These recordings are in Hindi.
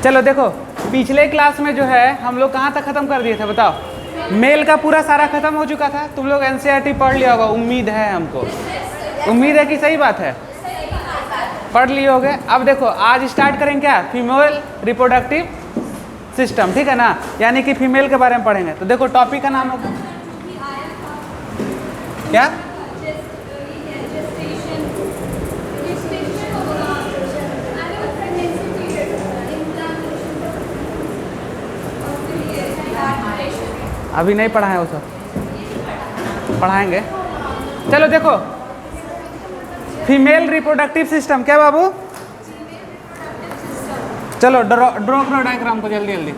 चलो देखो, पिछले क्लास में जो है हम लोग कहाँ तक खत्म कर दिए थे बताओ? मेल का पूरा सारा खत्म हो चुका था। तुम लोग एनसीईआरटी पढ़ लिया होगा, उम्मीद है हमको, उम्मीद है कि सही बात है, पढ़ लिए होगे। अब देखो आज स्टार्ट करेंगे क्या, फीमेल रिप्रोडक्टिव सिस्टम, ठीक है ना, यानी कि फीमेल के बारे में पढ़ेंगे। तो देखो टॉपिक का नाम होगा क्या? अभी नहीं पढ़ाए वो सब, पढ़ाएंगे। चलो देखो, फीमेल रिप्रोडक्टिव सिस्टम क्या बाबू? चलो ड्रॉ करो डायग्राम को जल्दी जल्दी।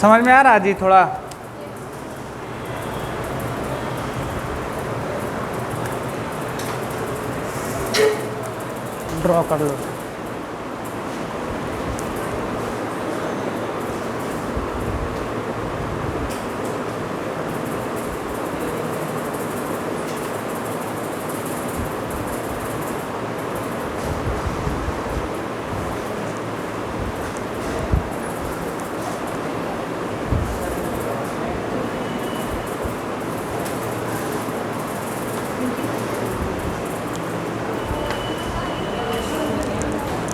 समझ में आ रहा जी? थोड़ा ड्रॉ कर लो।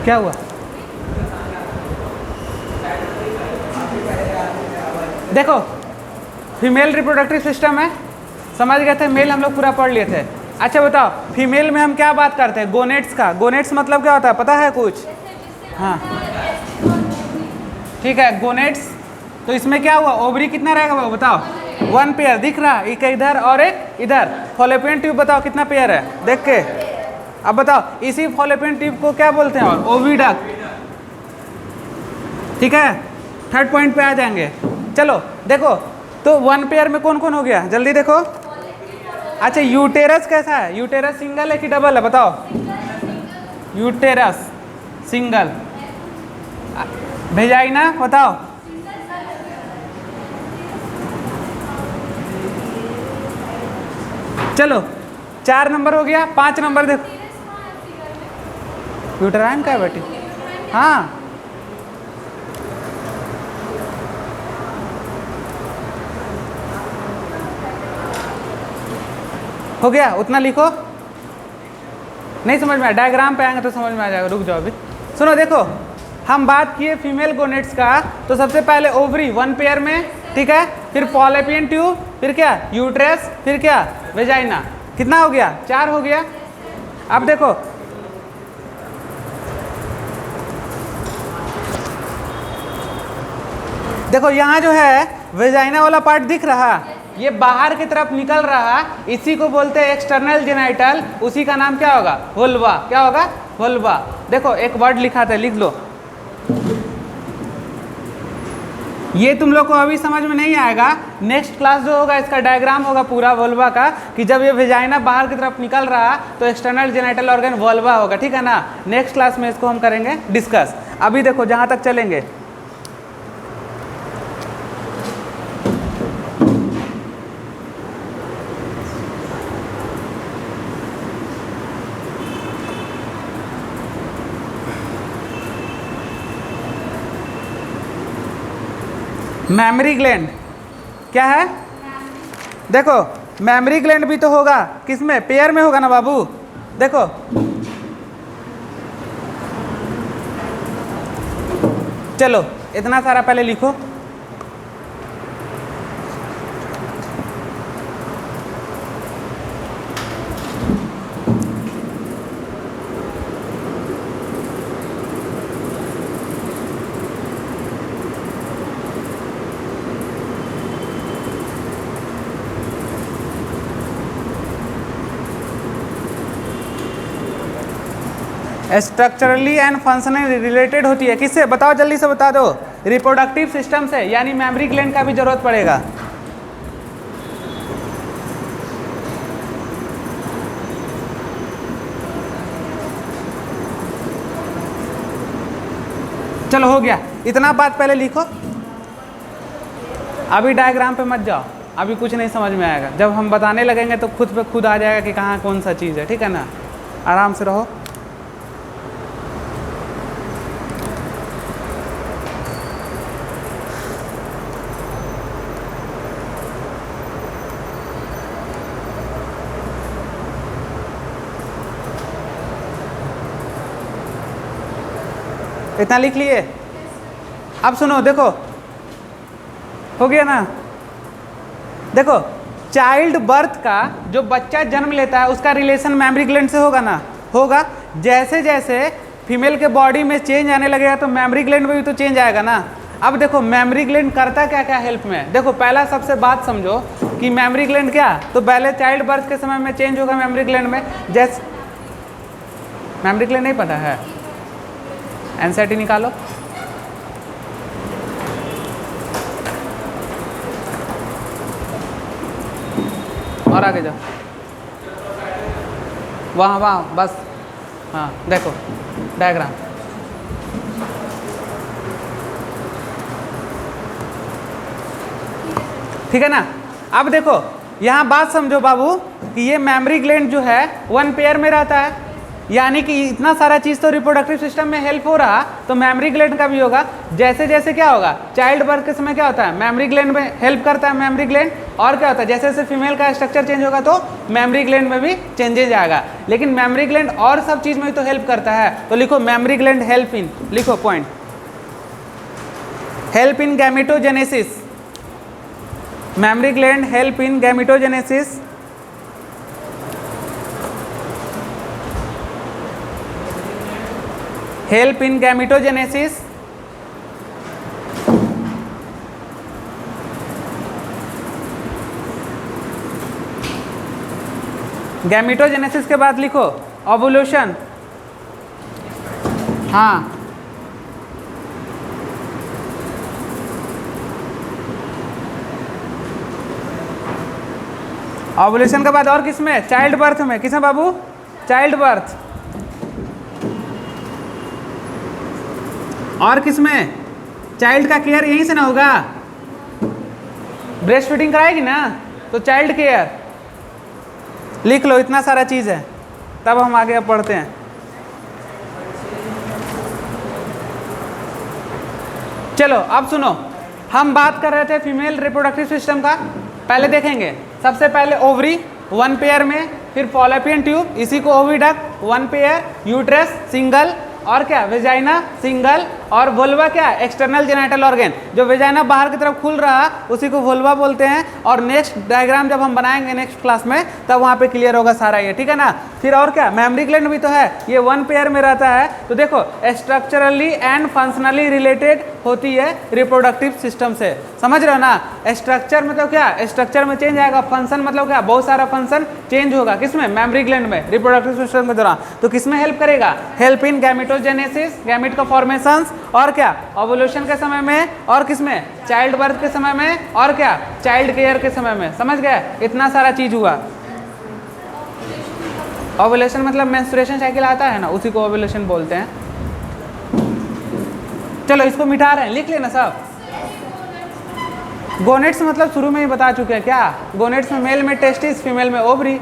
क्या हुआ? देखो फीमेल रिप्रोडक्टिव सिस्टम है, समझ गए थे? मेल हम लोग पूरा पढ़ लिए थे। अच्छा बताओ, फीमेल में हम क्या बात करते हैं? गोनेट्स का। गोनेट्स मतलब क्या होता है, पता है कुछ? हाँ ठीक है, गोनेट्स। तो इसमें क्या हुआ, ओवरी कितना रहेगा वो बताओ? 1 पेयर दिख रहा, एक इधर और एक इधर। फॉलोपियन ट्यूब बताओ कितना पेयर है, देख के। अब बताओ इसी फॉलोपियन ट्यूब को क्या बोलते हैं? और ओविडक्ट। ठीक है, थर्ड पॉइंट पे आ जाएंगे। चलो देखो, तो 1 पेयर में कौन कौन हो गया, जल्दी देखो। अच्छा यूटेरस कैसा है? यूटेरस सिंगल है कि डबल है बताओ? Uterus single. वेजाइना बताओ? चलो 4 नंबर हो गया, 5 नंबर देखो। यूटेराइन का है बेटी? हाँ हो गया, उतना लिखो। नहीं समझ में आया, डायग्राम पे आएंगे तो समझ में आ जाएगा। रुक जाओ अभी, सुनो देखो, हम बात किए फीमेल गोनेट्स का, तो सबसे पहले ओवरी 1 पेयर में, ठीक है, फिर फॉलोपियन ट्यूब, फिर क्या यूट्रस, फिर क्या वेजाइना। कितना हो गया? 4 हो गया। अब देखो देखो यहाँ जो है वेजाइना वाला पार्ट दिख रहा, ये बाहर की तरफ निकल रहा, इसी को बोलते हैं एक्सटर्नल जेनाइटल। उसी का नाम क्या होगा? वुल्वा। क्या होगा? वुल्वा। देखो एक वर्ड लिखा था, लिख लो। ये तुम लोग को अभी समझ में नहीं आएगा, नेक्स्ट क्लास जो होगा इसका डायग्राम होगा पूरा वुल्वा का, कि जब ये वेजाइना बाहर की तरफ निकल रहा तो एक्सटर्नल जेनाइटल ऑर्गन वुल्वा होगा। ठीक है ना? नेक्स्ट क्लास में इसको हम करेंगे डिस्कस। अभी देखो जहाँ तक चलेंगे, मेमरी ग्लैंड क्या है? देखो मेमरी ग्लैंड भी तो होगा किसमें? पेयर में होगा ना बाबू। देखो चलो इतना सारा पहले लिखो। स्ट्रक्चरली एंड फंक्शनली रिलेटेड होती है किससे बताओ? जल्दी से बता दो। रिप्रोडक्टिव सिस्टम से, यानी मेमरी ग्लैंड का भी जरूरत पड़ेगा। चलो हो गया, इतना बात पहले लिखो। अभी डायग्राम पे मत जाओ, अभी कुछ नहीं समझ में आएगा। जब हम बताने लगेंगे तो खुद पे खुद आ जाएगा कि कहाँ कौन सा चीज़ है। ठीक है ना? आराम से रहो। इतना लिख लिए? अब सुनो, देखो हो गया ना? देखो चाइल्ड बर्थ का, जो बच्चा जन्म लेता है उसका रिलेशन मेमरी ग्लैंड से होगा ना? होगा। जैसे जैसे फीमेल के बॉडी में चेंज आने लगेगा तो मेमरी ग्लैंड में भी तो चेंज आएगा ना। अब देखो मेमरी ग्लैंड करता क्या क्या हेल्प में। देखो पहला सबसे बात समझो कि मेमरी ग्लैंड क्या, तो पहले चाइल्ड बर्थ के समय में चेंज होगा मेमरी ग्लैंड में। जैसे मेमरी ग्लैंड नहीं पता है? एनसीईआरटी निकालो। और आगे जाओ, वहाँ वहाँ बस, हाँ देखो डायग्राम। ठीक है ना। अब देखो यहाँ बात समझो बाबू कि ये मेमोरी ग्लैंड जो है 1 पेयर में रहता है, यानी कि इतना सारा चीज़ तो रिप्रोडक्टिव सिस्टम में हेल्प हो रहा, तो मेमोरी ग्लैंड का भी होगा। जैसे जैसे क्या होगा, चाइल्ड बर्थ के समय क्या होता है, मेमोरी ग्लैंड में हेल्प करता है मेमोरी ग्लैंड, और क्या होता है जैसे जैसे फीमेल का स्ट्रक्चर चेंज होगा तो मेमोरी ग्लैंड में भी चेंजेज आएगा। लेकिन मेमोरी ग्लैंड और सब चीज़ में तो हेल्प करता है, तो लिखो मेमोरी ग्लैंड हेल्प इन, लिखो point, help in gametogenesis, memory gland help in gametogenesis, help in gametogenesis, gametogenesis के बाद लिखो ओवुलेशन, हाँ ओवुलेशन के बाद और किसमें, चाइल्ड बर्थ में, किसमें बाबू, चाइल्ड बर्थ, और किसमें, चाइल्ड का केयर यहीं से ना होगा, ब्रेस्ट फीडिंग कराएगी ना तो चाइल्ड केयर, लिख लो इतना सारा चीज़ है, तब हम आगे अब पढ़ते हैं। चलो अब सुनो, हम बात कर रहे थे फीमेल रिप्रोडक्टिव सिस्टम का, पहले देखेंगे सबसे पहले ओवरी 1 पेयर में, फिर फॉलोपियन ट्यूब, इसी को ओविडक्ट 1 पेयर, यूट्रस सिंगल, और क्या वेजाइना सिंगल, और वोल्वा क्या एक्सटर्नल जेनिटल ऑर्गन, जो वेजाइना बाहर की तरफ खुल रहा उसी को वोल्वा बोलते हैं। और नेक्स्ट डायग्राम जब हम बनाएंगे नेक्स्ट क्लास में तब वहाँ पे क्लियर होगा सारा ये, ठीक है ना। फिर और क्या, मेमोरी ग्लैंड भी तो है, ये 1 पेयर में रहता है, तो देखो स्ट्रक्चरली एंड फंक्शनली रिलेटेड होती है रिप्रोडक्टिव सिस्टम से, समझ रहे हो ना। स्ट्रक्चर मतलब क्या, स्ट्रक्चर में चेंज आएगा, फंक्शन मतलब क्या, बहुत सारा फंक्शन चेंज होगा, किसमें, मेमोरी ग्लैंड में, रिप्रोडक्टिव सिस्टम के दौरान। तो किसमें हेल्प करेगा, हेल्प इन गैमेटोजेनेसिस, गैमेट का फॉर्मेशन, और क्या ओवुलेशन के समय में, और किसमें, चाइल्ड बर्थ के समय में, और क्या चाइल्ड केयर के समय में, समझ गए, इतना सारा चीज हुआ। ओवुलेशन मतलब मेंस्ट्रुएशन साइकिल आता है ना, उसी को ओवुलेशन बोलते हैं। चलो इसको मिटा रहे हैं, लिख लेना सब। गोनेट्स मतलब शुरू में ही बता चुके हैं, क्या गोनेट्स में मेल में टेस्टिस, फीमेल में ओवरी,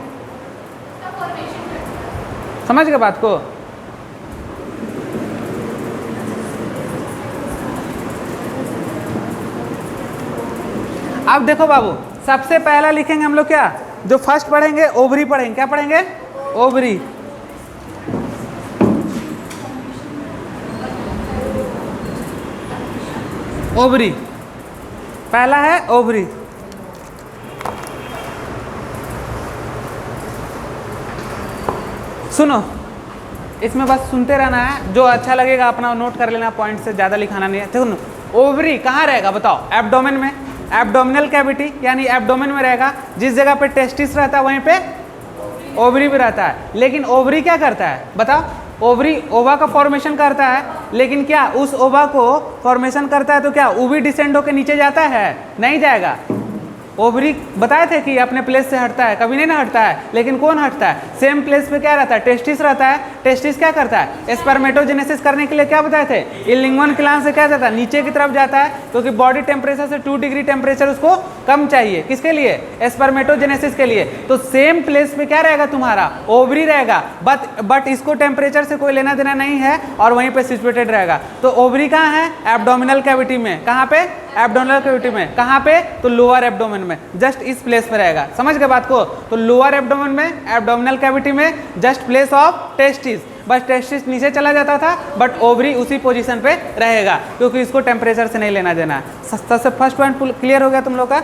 समझ गए बात को। अब देखो बाबू, सबसे पहला लिखेंगे हम लोग क्या, जो फर्स्ट पढ़ेंगे ओवरी पढ़ेंगे, क्या पढ़ेंगे, ओवरी। ओवरी पहला है, ओवरी। सुनो, इसमें बस सुनते रहना है, जो अच्छा लगेगा अपना नोट कर लेना, पॉइंट से ज़्यादा लिखाना नहीं है। देखो ओवरी कहाँ रहेगा बताओ, एब्डोमेन में, एब्डोमिनल कैविटी यानी एब्डोमेन में रहेगा, जिस जगह पे टेस्टिस रहता है वहीं पे ओवरी भी रहता है। लेकिन ओवरी क्या करता है बताओ, ओवरी ओवा का फॉर्मेशन करता है, लेकिन क्या उस ओवा को फॉर्मेशन करता है तो क्या ओवी डिसेंड होकर नीचे जाता है, नहीं जाएगा। ओवरी बताए थे कि अपने प्लेस से हटता है, कभी नहीं ना हटता है, लेकिन कौन हटता है, सेम प्लेस पे क्या रहता है, टेस्टिस रहता है। टेस्टिस क्या करता है, स्पर्मेटोजेनेसिस करने के लिए क्या बताए थे, इलिंगवन ग्लैंड से क्या जाता है, नीचे की तरफ जाता है, क्योंकि बॉडी टेम्परेचर से 2 डिग्री टेम्परेचर उसको कम चाहिए, किसके लिए, स्पर्मेटोजेनेसिस के लिए। तो सेम प्लेस पे क्या रहेगा तुम्हारा, ओवरी रहेगा, बट इसको टेम्परेचर से कोई लेना देना नहीं है और वहीं पे सिचुएटेड रहेगा। तो ओवरी कहाँ है, एब्डोमिनल कैविटी में, कहाँ पे, एब्डोमिनल कैविटी में, कहाँ पे, तो लोअर एब्डोमेन में, जस्ट इस प्लेस पे रहेगा, समझ गए बात को। तो लोअर एब्डोमेन में, एब्डोमिनल कैविटी में, जस्ट प्लेस ऑफ टेस्टिस, बस टेस्टिस नीचे चला जाता था, बट ओवरी उसी पोजीशन पे रहेगा, क्योंकि इसको टेम्परेचर से नहीं लेना देना है। सस्ता से फर्स्ट पॉइंट क्लियर हो गया तुम लोग का।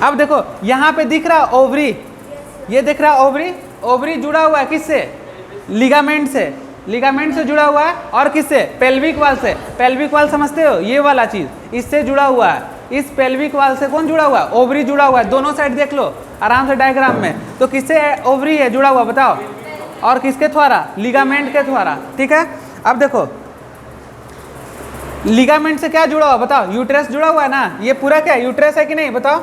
अब देखो यहाँ पे दिख रहा ओवरी, ये दिख रहा ओवरी, ओवरी जुड़ा हुआ है किससे, लिगामेंट से, लिगामेंट से जुड़ा हुआ है, और किससे, पेल्विक वाल से। पेल्विक वाल समझते हो, ये वाला चीज इससे जुड़ा हुआ है, इस पेल्विक वाल से कौन जुड़ा हुआ है, ओवरी जुड़ा हुआ है। दोनों साइड देख लो आराम से डायग्राम में, तो किससे ओवरी है जुड़ा हुआ बताओ, और किसके द्वारा, लिगामेंट के द्वारा, ठीक है। अब देखो लिगामेंट से क्या जुड़ा हुआ बताओ, यूट्रस जुड़ा हुआ है ना, ये पूरा क्या यूट्रस है कि नहीं बताओ,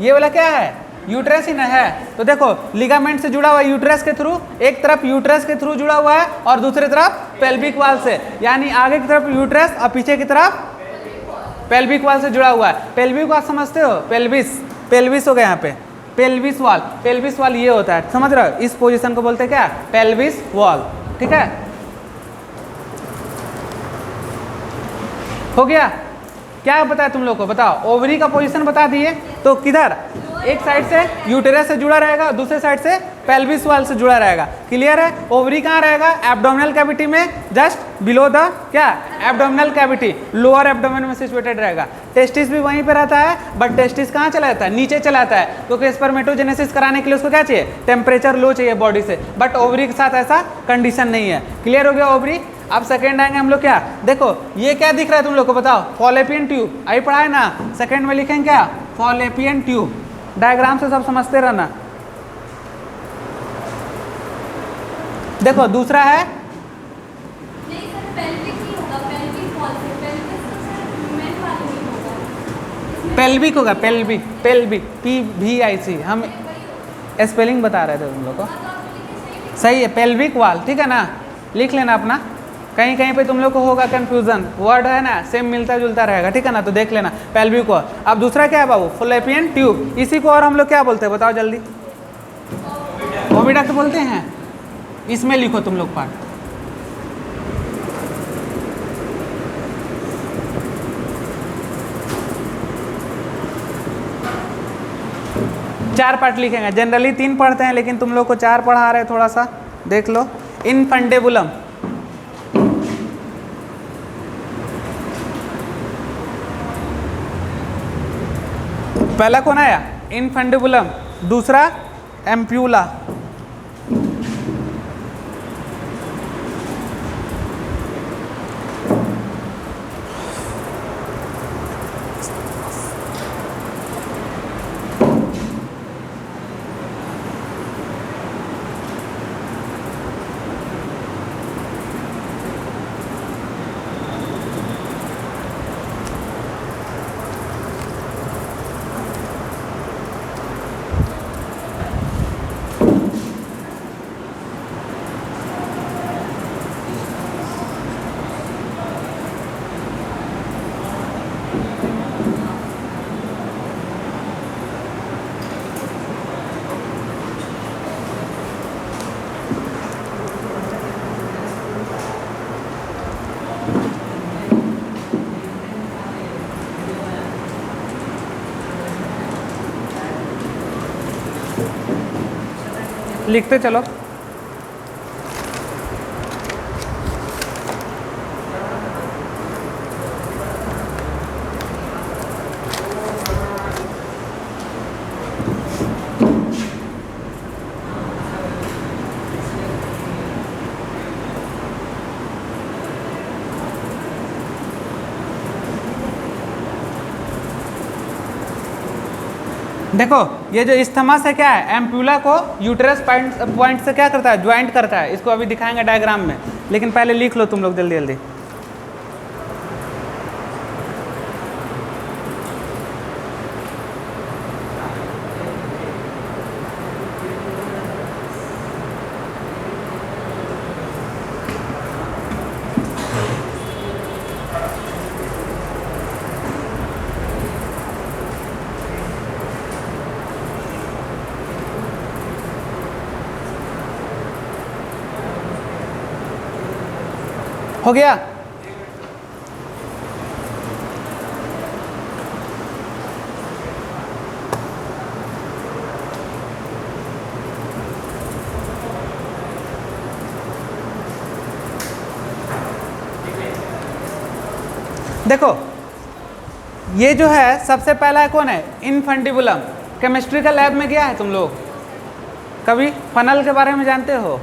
ये वाला क्या है यूट्रस ही ना है। तो देखो लिगामेंट से जुड़ा हुआ है यूट्रस के थ्रू, एक तरफ यूट्रस के थ्रू जुड़ा हुआ है और दूसरी तरफ पेल्विक वाल से, यानी आगे की तरफ यूट्रस और पीछे की तरफ पेल्विक वाल से जुड़ा हुआ है। पेल्विक वाल समझते हो, पेल्विस, पेल्विस हो गया यहाँ पे, पेल्विस वाल, पेल्विस वाल ये होता है, समझ रहे हो, इस पोजीशन को बोलते हैं क्या, पेल्विस वाल। ठीक है, हो गया। क्या बताया तुम लोग को, बताओ ओवरी का पोजीशन बता दिए, तो किधर, एक साइड से यूटेरस से जुड़ा रहेगा, दूसरे साइड से पेल्विस वाल से जुड़ा रहेगा। क्लियर है। ओवरी कहाँ रहेगा, एब्डोमिनल कैविटी में, जस्ट बिलो द क्या, एब्डोमिनल कैविटी, लोअर एब्डोमेन में सिचुएटेड रहेगा। टेस्टिस भी वहीं पे रहता है, बट टेस्टिस कहाँ चला जाता है, नीचे चला जाता है, क्योंकि स्पर्मेटोजेनेसिस कराने के लिए उसको क्या चाहिए, टेम्परेचर लो चाहिए बॉडी से, बट ओवरी के साथ ऐसा कंडीशन नहीं है। क्लियर हो गया ओवरी। अब सेकेंड आएंगे हम लोग, क्या देखो ये क्या दिख रहा है तुम लोग को, बताओ, फॉलोपियन ट्यूब, अभी पढ़ा है ना, सेकेंड में लिखेंगे क्या, फॉलोपियन ट्यूब, डायग्राम से सब समझते रहना। देखो दूसरा है, नहीं सर पेल्विक नहीं होगा, पेल्विक वॉल से, पेल्विक तो सर मेन वाला नहीं होगा, इसमें पेल्विक होगा, पेल्विक, पेल्विक, PVIC, हम स्पेलिंग बता रहे थे तुम लोग को, तो आप लिखे सही है, पेल्विक वाल, ठीक है ना, लिख लेना अपना, कहीं कहीं पे तुम लोग को होगा कंफ्यूजन, वर्ड है ना सेम मिलता जुलता रहेगा, ठीक है ना, तो देख लेना पेल्विक वाल। अब दूसरा क्या है बाबू, फॉलोपियन ट्यूब, इसी को और हम लोग क्या बोलते हैं बताओ जल्दी, ओविडक्ट बोलते हैं, इसमें लिखो तुम लोग पार्ट, चार पार्ट लिखेंगे, जनरली 3 पढ़ते हैं लेकिन तुम लोग को 4 पढ़ा रहे हैं, थोड़ा सा देख लो। इनफंडेबुलम, पहला कौन आया, इनफंडेबुलम, दूसरा एम्प्यूला, लिखते चलो। देखो ये जो इस्थमस है क्या है, एम्प्यूला को यूटेरस पॉइंट से क्या करता है, ज्वाइंट करता है, इसको अभी दिखाएंगे डायग्राम में, लेकिन पहले लिख लो तुम लोग जल्दी जल्दी। हो गया। देखो ये जो है सबसे पहला है कौन है, इनफंडिबुलम। केमिस्ट्री का लैब में गया है तुम लोग कभी, फनल के बारे में जानते हो,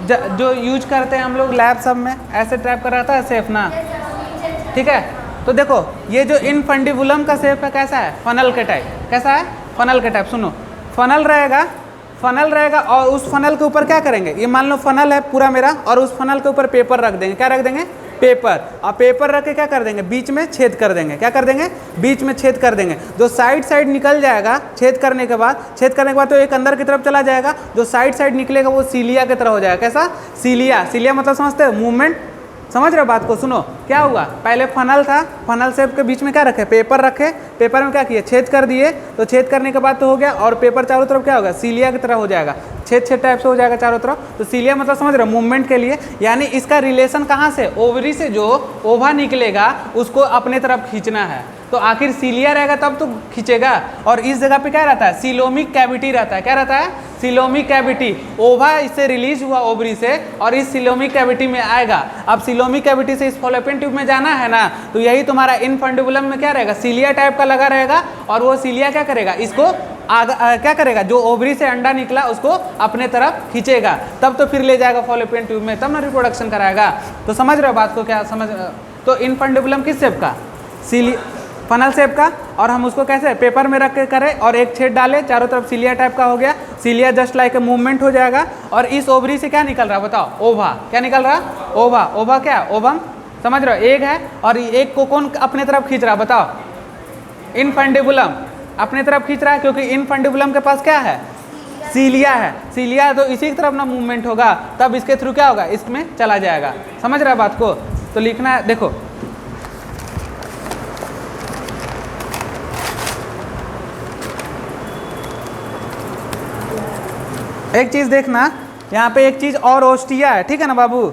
जो यूज करते हैं हम लोग लैब सब में, ऐसे टाइप का रहता है शेप ना, ठीक है। तो देखो ये जो इनफंडिबुलम का शेप है कैसा है, फनल के टाइप, कैसा है, फनल के टाइप। सुनो फनल रहेगा, फनल रहेगा और उस फनल के ऊपर क्या करेंगे, ये मान लो फनल है पूरा मेरा और उस फनल के ऊपर पेपर रख देंगे, क्या रख देंगे, पेपर, और पेपर रख के क्या कर देंगे, बीच में छेद कर देंगे। क्या कर देंगे, बीच में छेद कर देंगे। जो साइड साइड निकल जाएगा छेद करने के बाद तो एक अंदर की तरफ चला जाएगा, जो साइड साइड निकलेगा वो सीलिया की तरह हो जाएगा। कैसा, सीलिया। सीलिया मतलब समझते हो, मूवमेंट। समझ रहे हो बात को, सुनो क्या हुआ, पहले फनल था, फनल शेप के बीच में क्या रखे, पेपर रखे, पेपर में क्या किए, छेद कर दिए, तो छेद करने के बाद तो हो गया, और पेपर चारों तरफ क्या होगा, सीलिया की तरह हो जाएगा, छेद छेद टाइप से हो जाएगा चारों तरफ। तो सीलिया मतलब समझ रहे हो, मूवमेंट के लिए। यानी इसका रिलेशन कहाँ से, ओवरी से जो ओवा निकलेगा उसको अपने तरफ खींचना है। तो आखिर सीलिया रहेगा तब तो खींचेगा। और इस जगह पे क्या रहता है, सिलोमिक कैविटी रहता है। क्या रहता है, सिलोमिक कैविटी। ओवा इससे रिलीज हुआ ओवरी से, और इस सिलोमिक कैविटी में आएगा। अब सिलोमिक कैविटी से इस फॉलोपियन ट्यूब में जाना है ना, तो यही तुम्हारा इनफंडिबुलम में क्या रहेगा, सीलिया टाइप का लगा रहेगा। और वो सीलिया क्या करेगा, इसको क्या करेगा, जो ओवरी से अंडा निकला उसको अपने तरफ खींचेगा, तब तो फिर ले जाएगा फॉलोपियन ट्यूब में, तब ना रिप्रोडक्शन कराएगा। तो समझ रहे हो बात को, क्या समझ। तो इनफंडिबुलम किस शेप का, फनल शेप का, और हम उसको कैसे पेपर में रख के करें और एक छेद डाले, चारों तरफ सीलिया टाइप का हो गया। सीलिया जस्ट लाइक ए मूवमेंट हो जाएगा। और इस ओवरी से क्या निकल रहा है बताओ, ओवा। क्या निकल रहा, ओवा। ओवा क्या, ओवम। समझ रहे हो, एग है, और एग को कौन अपने तरफ खींच रहा है बताओ, इनफंडिबुलम अपने तरफ खींच रहा है, क्योंकि इनफंडिबुलम के पास क्या है, सीलिया है। सीलिया तो इसी की तरफ ना मूवमेंट होगा, तब इसके थ्रू क्या होगा, इसमें चला जाएगा। समझ रहा है बात को। तो लिखना है, देखो एक चीज देखना, यहाँ पे एक चीज और ओस्टिया है, ठीक है ना बाबू।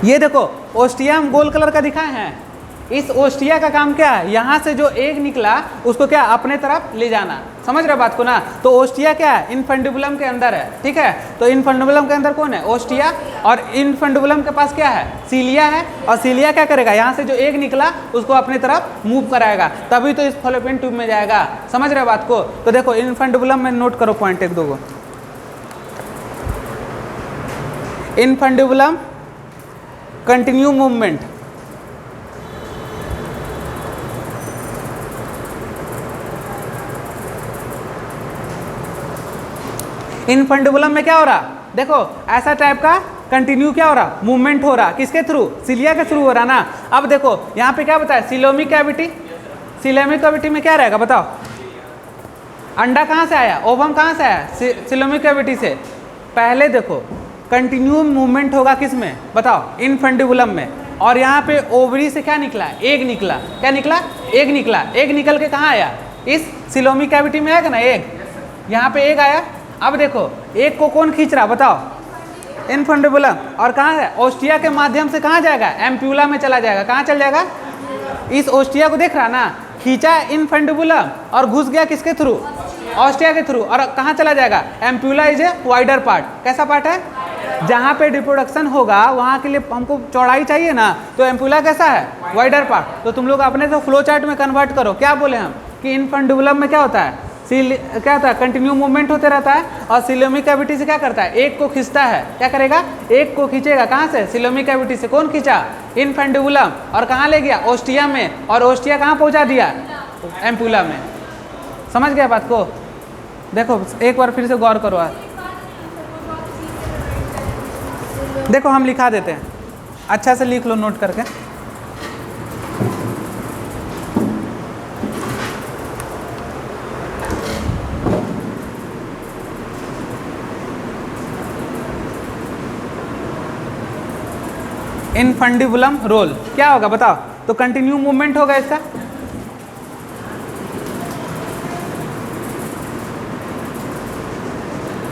ये देखो ओस्टिया हम गोल कलर का दिखाए हैं। इस ओस्टिया का काम क्या है, यहाँ से जो एग निकला उसको क्या अपने तरफ ले जाना। समझ रहे बात को ना। तो ओस्टिया क्या है, इनफंडिबुलम के अंदर है, ठीक है। तो इनफंडिबुलम के अंदर कौन है, ओस्टिया। और इनफंडिबुलम के पास क्या है, सीलिया है। और सीलिया क्या करेगा, यहाँ से जो एग निकला उसको अपने तरफ मूव कराएगा, तभी तो इस फॉलोपियन ट्यूब में जाएगा। समझ रहे बात को। तो देखो इनफंडिबुलम में नोट करो पॉइंट एक दो गो। इनफंडिबुलम कंटिन्यू मूवमेंट, इनफंडिबुलम में क्या हो रहा, देखो ऐसा टाइप का कंटिन्यू क्या हो रहा, मूवमेंट हो रहा, किसके थ्रू, सीलिया के थ्रू हो रहा ना। अब देखो यहाँ पे क्या बताया, सिलोमिक कैविटी। सिलोमिक कैविटी में क्या रहेगा बताओ, अंडा कहाँ से आया, ओवम कहाँ से आया, सिलोमिक कैविटी से। पहले देखो कंटिन्यू मूवमेंट होगा किस में बताओ, इनफंडिबुलम में। और यहाँ पे ओवरी से क्या निकला, एग निकला। क्या निकला, एग निकला। एग निकल के कहाँ आया, इस सिलोमिक कैविटी में आएगा ना एग, यहाँ पे एग आया। अब देखो एग को कौन खींच रहा बताओ, इनफंडिबुलम। और कहाँ है, ओस्टिया के माध्यम से कहाँ जाएगा, एम्प्यूला में चला जाएगा। कहाँ चल जाएगा, इस ओस्टिया को देख रहा ना, खींचा इनफंडिबुलम और घुस गया किसके थ्रू, ओस्टिया के थ्रू। और कहाँ चला जाएगा, ampulla is a wider part. कैसा पार्ट है, जहाँ पे रिप्रोडक्शन होगा वहाँ के लिए हमको चौड़ाई चाहिए ना, तो एम्प्यूला कैसा है, वाइडर पार्ट। तो तुम लोग अपने से फ्लो चार्ट में कन्वर्ट करो। क्या बोले हम कि इनफंडिबुलम में क्या होता है, क्या होता है, कंटिन्यू मूवमेंट होते रहता है। और सिलोमिक कैविटी से क्या करता है, एक को खींचता है। क्या करेगा, एक को खींचेगा। कहाँ से, सिलोमिक कैविटी से। कौन खींचा, इनफंडिबुलम। और कहाँ ले गया, ओस्टिया में। और ओस्टिया कहाँ पहुँचा दिया, एम्प्यूला में। समझ गया बात को। देखो एक बार फिर से गौर करो, देखो हम लिखा देते हैं, अच्छा से लिख लो नोट करके। इनफंडिबुलम रोल क्या होगा बताओ, तो कंटिन्यू मूवमेंट होगा इसका।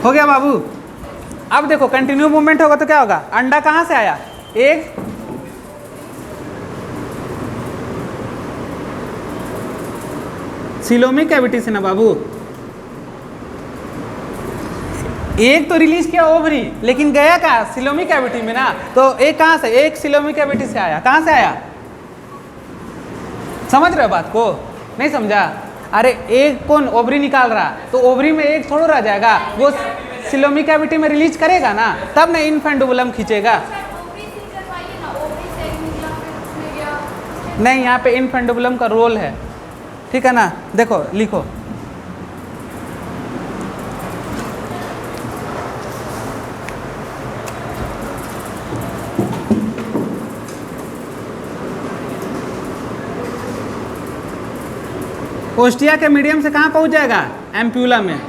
हो गया बाबू। अब देखो कंटिन्यू मूवमेंट होगा तो क्या होगा, अंडा कहाँ से आया, एग। सिलोमिक कैविटी से ना बाबू। एक तो रिलीज किया ओवरी, लेकिन गया कहाँ, सिलोमिक कैविटी में ना। तो एक कहाँ से, एक सिलोमिक कैविटी से आया। कहाँ से आया, समझ रहे हो बात को, नहीं समझा। अरे एक कौन, ओवरी निकाल रहा, तो ओवरी में एक थोड़ा रह जाएगा, वो सिलोमिक कैविटी में रिलीज करेगा ना, तब ना इनफंडिबुलम खींचेगा। नहीं, यहाँ पे इनफंडिबुलम का रोल है, ठीक है ना। देखो लिखो, ओस्टिया के मीडियम से कहाँ पहुँच जाएगा? एम्प्यूला में।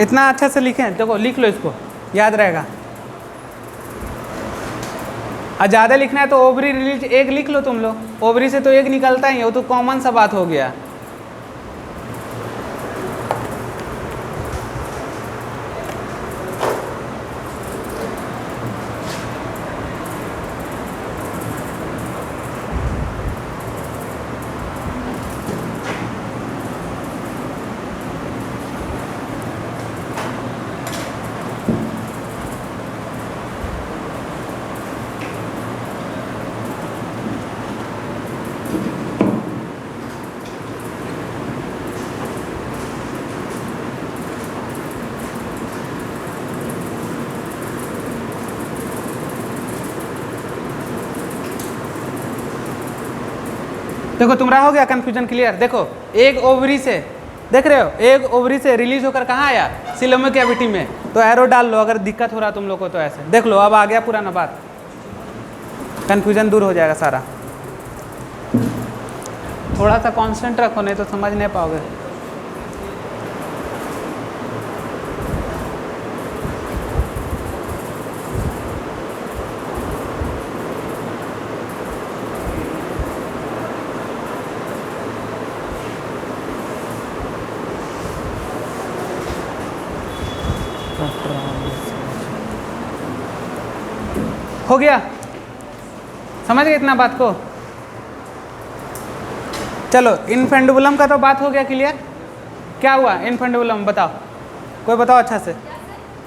इतना अच्छा से लिखें, देखो लिख लो इसको, याद रहेगा। और ज़्यादा लिखना है तो ओवरी रिलीज एग लिख लो तुम लोग, ओवरी से तो एग निकलता ही है, वो तो कॉमन सा बात हो गया। देखो तुम्हारा हो गया कंफ्यूजन क्लियर। देखो एक ओवरी से, देख रहे हो, एक ओवरी से रिलीज होकर कहाँ आया? सिलोमिक कैविटी में। तो एरो डाल लो अगर दिक्कत हो रहा तुम लोग को तो। ऐसे देख लो, अब आ गया पुराना बात, कंफ्यूजन दूर हो जाएगा सारा। थोड़ा सा कांस्टेंट रखो, नहीं तो समझ नहीं पाओगे। हो गया, समझ गए इतना बात को? चलो इनफेंडुबुलम का तो बात हो गया क्लियर। क्या हुआ इनफेंडुबुलम? बताओ, कोई बताओ अच्छा से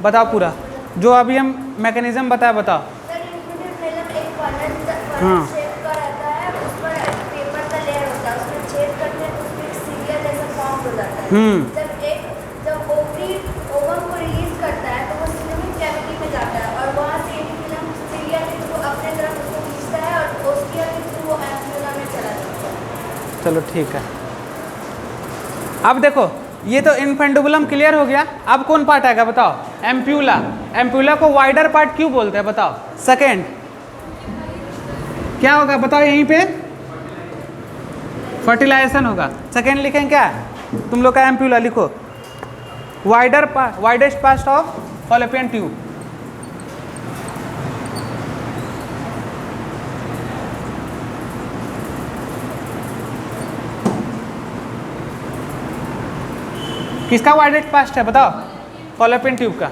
बताओ पूरा, जो अभी हम मैकेनिज्म बताया बताओ। सर इनफेंडुबुलम एक कॉर्नर हाँ। शेप का रहता है, उस पर पेपर का लेयर होता है, उसमें छेद करते हैं तो उसमें एक सीरियल जैसा फॉर्म हो जाता है। जब ओवरी ओवम को रिलीज करता है तो वो सिलोमिक कैविटी में जाता है और वहाँ से इनफेंडुबुलम सीरियल के थ्रू अपने तरफ उसको खींचता है और ओस्टिया के थ्रू वो एम्प्यूला में चला जाता है। चलो ठीक है। अब देखो ये तो इनफेंडुबुलम क्लियर हो गया। अब कौन पार्ट आएगा बताओ? एम्प्यूला। एम्प्यूला को वाइडर पार्ट क्यों बोलते हैं बताओ? सेकेंड क्या होगा बताओ? यहीं पे फर्टिलाइजेशन होगा। सेकेंड लिखें क्या तुम लोग का? एम्प्यूला लिखो, widest part of Fallopian tube. किसका वाइडेस्ट पास्ट है बताओ? फॉलोपियन ट्यूब का।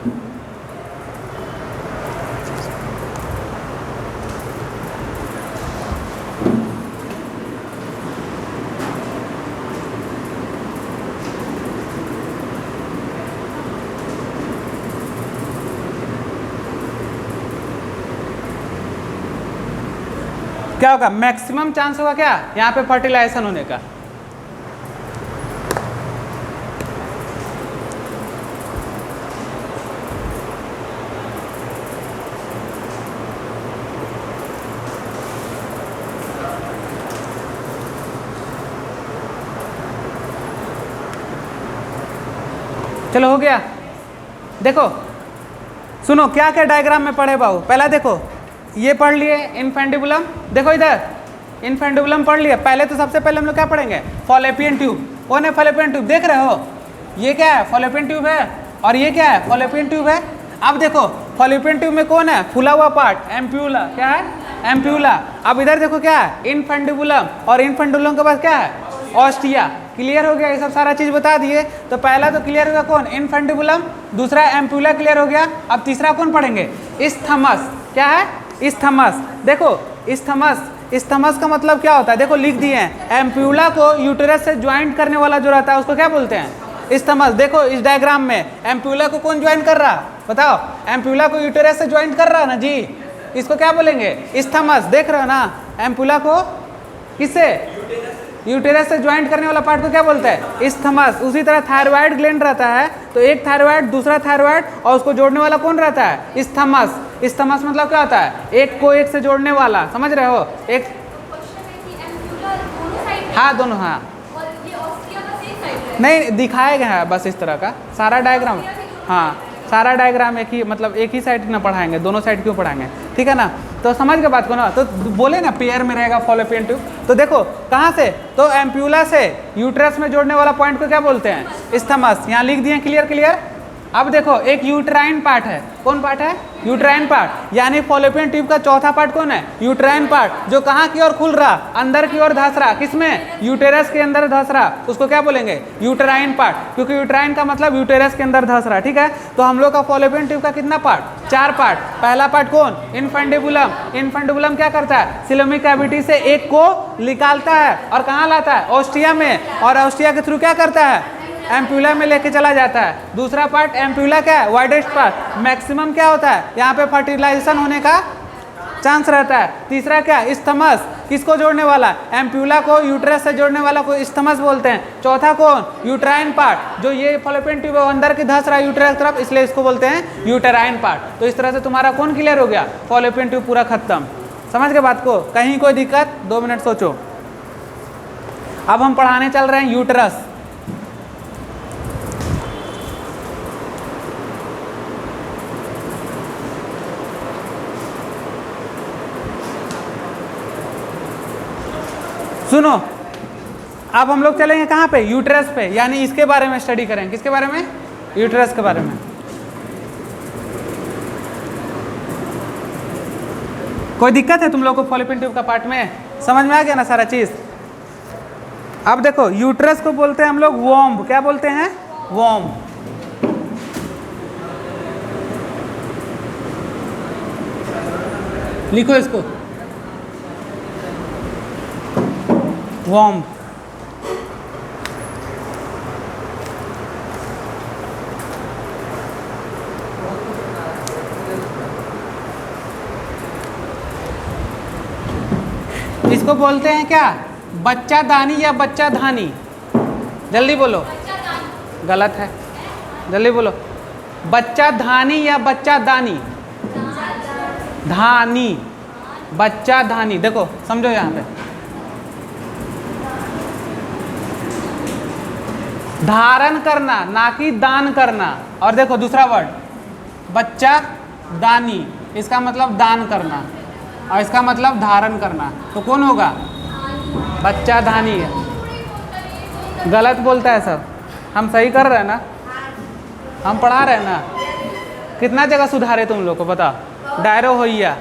क्या होगा? मैक्सिमम चांस होगा क्या यहाँ पे फर्टिलाइजेशन होने का? चलो हो गया। देखो सुनो क्या क्या डायग्राम में पढ़े बाबू। पहला देखो ये पढ़ लिए इनफेंडुबुलम। देखो इधर इनफेंडुबुलम पढ़ लिया। पहले तो सबसे पहले हम लोग क्या पढ़ेंगे? Fallopian tube. कौन है फॉलोपियन ट्यूब? देख रहे हो ये क्या है? फॉलोपियन ट्यूब है। और ये क्या है? फॉलोपियन ट्यूब है। अब देखो फॉलोपियन ट्यूब में कौन है? फूला हुआ पार्ट एम्प्यूला। क्या है? एम्प्यूला। अब इधर देखो क्या है? इनफेंडुबुलम। और इनफेंडुबुलम के पास क्या है? ऑस्टिया। क्लियर हो गया? ये सब सारा चीज बता दिए। तो पहला तो क्लियर होगा कौन? इनफेंडुबुलम। दूसरा एम्प्यूला क्लियर हो गया। अब तीसरा कौन पढ़ेंगे? इस्थमस। क्या है? इस्थमस। देखो इस्थमस, इस्थमस का मतलब क्या होता है? देखो लिख दिए हैं, एम्प्यूला को यूटेरस से ज्वाइंट करने वाला जो रहता है उसको क्या बोलते हैं? इस्थमस। देखो इस डायग्राम में एम्प्यूला को कौन ज्वाइन कर रहा? बताओ। एम्प्यूला को यूटेरस से ज्वाइंट कर रहा ना जी, इसको क्या बोलेंगे? इस्थमस। देख रहे हो ना एम्प्यूला को किससे? यूटेरस से ज्वाइंट करने वाला पार्ट को क्या बोलते हैं? इस्थमस। उसी तरह थायराइड ग्लैंड रहता है तो एक थायराइड दूसरा थायराइड और उसको जोड़ने वाला कौन रहता है? इस्थमस। इस्थमस मतलब क्या होता है? एक को एक से जोड़ने वाला। समझ रहे हो? एक हाँ दोनों हाँ नहीं दिखाया गया है बस इस तरह का सारा डायग्राम। हाँ सारा डायग्राम एक ही मतलब एक ही साइड ना पढ़ाएंगे, दोनों साइड क्यों पढ़ाएंगे? ठीक है ना। तो समझ के बात को ना, तो बोले ना पेयर में रहेगा फॉलोपियन ट्यूब। तो देखो कहाँ से, तो एम्प्यूला से यूट्रस में जोड़ने वाला पॉइंट को क्या बोलते हैं, इस्थमस। यहाँ लिख दिए, क्लियर क्लियर। अब देखो एक यूट्राइन पार्ट है, कौन पार्ट है, यूट्राइन पार्ट, यानी फॉलोपियन ट्यूब का चौथा पार्ट कौन है, यूट्राइन पार्ट, जो कहाँ की ओर खुल रहा, अंदर की ओर धंस रहा, किसमें, यूटेरस के अंदर धंस रहा, उसको क्या बोलेंगे, यूट्राइन पार्ट, क्योंकि यूट्राइन का मतलब यूटेरस के अंदर धंस रहा। ठीक है, तो हम लोग का फॉलोपियन ट्यूब का कितना पार्ट, 4 पार्ट। पहला पार्ट कौन, इनफंडिबुलम। इनफंडिबुलम क्या करता है, सिलोमिक कैविटी से एक को निकालता है और कहाँ लाता है, ऑस्टिया में, और ऑस्टिया के थ्रू क्या करता है, एम्प्यूला में लेके चला जाता है। दूसरा पार्ट एम्प्यूला क्या है, वाइडेस्ट पार्ट, मैक्सिमम क्या होता है, यहाँ पे फर्टिलाइजेशन होने का चांस रहता है। तीसरा क्या, इस्थमस, किसको जोड़ने वाला, एम्प्यूला को यूट्रस से जोड़ने वाला को इस्थमस बोलते हैं। चौथा कौन, यूट्राइन पार्ट, जो ये फॉलोपियन ट्यूब अंदर की धंस रहा है यूट्रस की तरफ, इसलिए इसको बोलते हैं यूटेराइन पार्ट। तो इस तरह से तुम्हारा कौन क्लियर हो गया, फॉलोपियन ट्यूब पूरा खत्म। समझ के बात को, कहीं कोई दिक्कत, 2 मिनट सोचो। अब हम पढ़ाने चल रहे हैं यूट्रस। सुनो, अब हम लोग चलेंगे कहाँ पे, यूट्रस पे, यानी इसके बारे में स्टडी करें। किसके बारे में, यूट्रस के बारे में। कोई दिक्कत है तुम लोग को फॉलोपियन ट्यूब का पार्ट में, समझ में आ गया ना सारा चीज। अब देखो यूट्रस को बोलते हैं हम लोग वॉम्ब, क्या बोलते हैं, वॉम्ब। लिखो इसको, वॉम्ब। इसको बोलते हैं क्या, बच्चा दानी या बच्चा धानी, जल्दी बोलो, गलत है, जल्दी बोलो, बच्चा धानी या बच्चा दानी, धानी, बच्चा धानी। देखो समझो यहाँ पे, धारण करना ना कि दान करना। और देखो दूसरा वर्ड बच्चा दानी, इसका मतलब दान करना और इसका मतलब धारण करना, तो कौन होगा, बच्चा धानी है। गलत बोलता है सब, हम सही कर रहे हैं ना, हम पढ़ा रहे हैं ना। कितना जगह सुधारे तुम लोग को बताओ, डायरो होइया,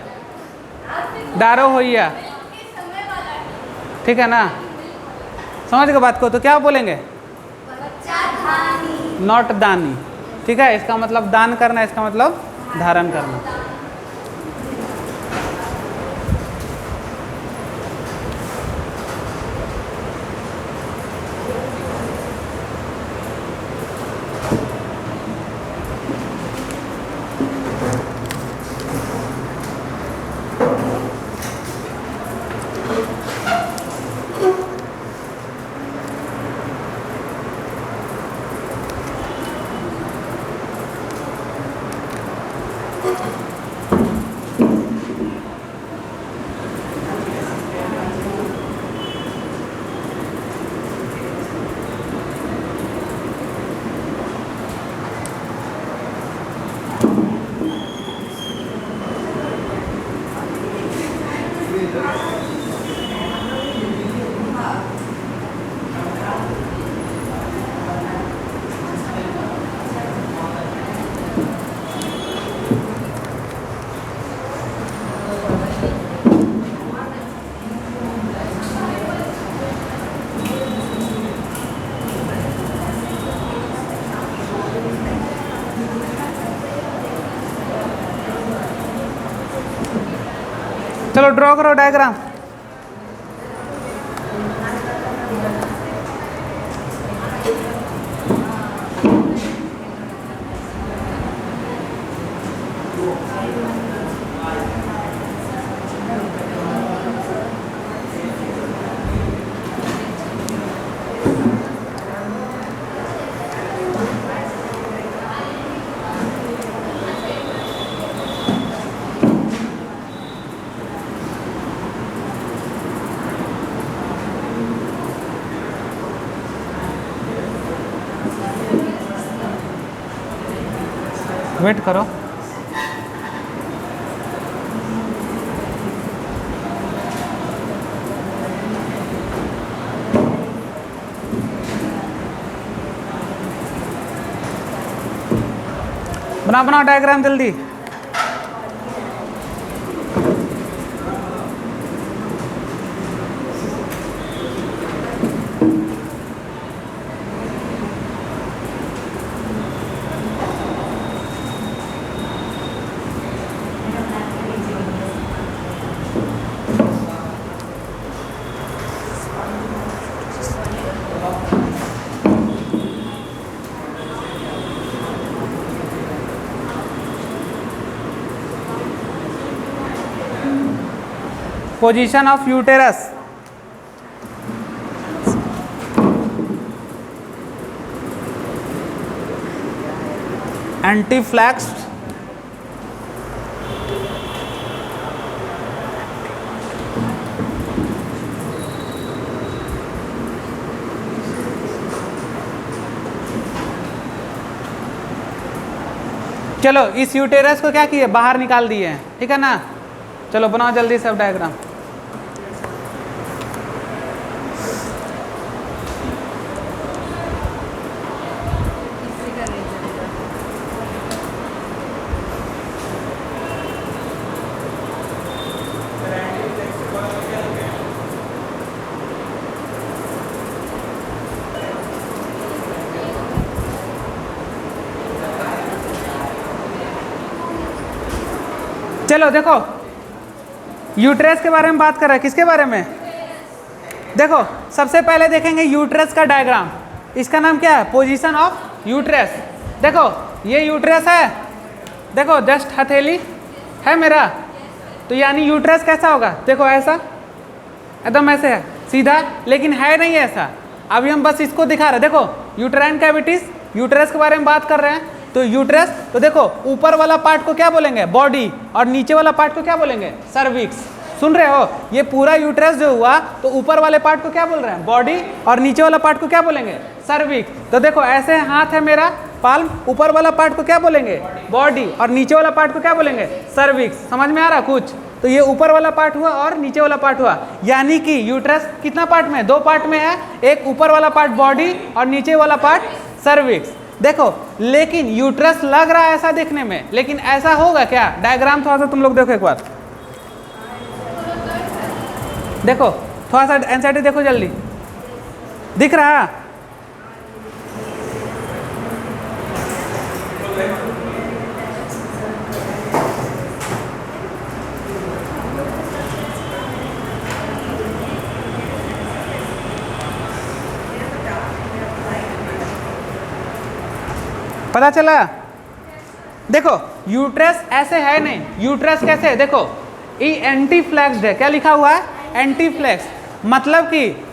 डायरो होइया, ठीक है ना, समझ के बात को। तो क्या बोलेंगे, नॉट दानी, ठीक है, इसका मतलब दान करना, इसका मतलब धारण करना। चलो ड्रॉ करो डायग्राम। वेट करो। बनाओ बनाओ डायग्राम जल्दी। Position of uterus. Antiflaxed. चलो इस यूटेरस को क्या किए, बाहर निकाल दिए हैं, ठीक है ना। चलो बनाओ जल्दी सब डायग्राम। चलो देखो यूट्रस के बारे में बात कर रहे हैं, किसके बारे में? देखो सबसे पहले देखेंगे यूट्रस का डायग्राम। इसका नाम क्या है? Position of uterus. देखो ये यूट्रस है, देखो जस्ट हथेली है मेरा, तो यानी यूट्रस कैसा होगा? देखो ऐसा, एकदम ऐसे है सीधा, लेकिन है नहीं ऐसा। अभी हम बस इसको दिखा रहे हैं। देखो यूट्राइन कैविटीज, यूट्रस के बारे में बात कर रहे हैं। तो यूट्रस, तो देखो ऊपर वाला पार्ट को क्या बोलेंगे? बॉडी, और नीचे वाला पार्ट को क्या बोलेंगे? सर्विक्स। सुन रहे हो? ये पूरा यूट्रस जो हुआ, तो ऊपर वाले पार्ट को क्या बोल रहे हैं? बॉडी, और नीचे वाला पार्ट को क्या बोलेंगे? सर्विक्स। तो देखो ऐसे हाथ है मेरा, पाल्म, ऊपर वाला पार्ट को क्या बोलेंगे? बॉडी, और नीचे वाला पार्ट को क्या बोलेंगे? सर्विक्स। समझ में आ रहा कुछ? तो ये ऊपर वाला पार्ट हुआ और नीचे वाला पार्ट हुआ, यानी कि यूट्रस कितना पार्ट में? दो पार्ट में है, एक ऊपर वाला पार्ट बॉडी और नीचे वाला पार्ट सर्विक्स। देखो लेकिन यूट्रस लग रहा है ऐसा देखने में, लेकिन ऐसा होगा क्या? डायग्राम थोड़ा सा तुम लोग देखो एक बार, देखो थोड़ा सा एनसीईआरटी देखो जल्दी, दिख रहा है? पता चला? देखो यूट्रस ऐसे है नहीं, यूट्रस कैसे है? देखो ये एंटीफ्लेक्स्ड है। क्या लिखा हुआ है? एंटीफ्लेक्स। मतलब कि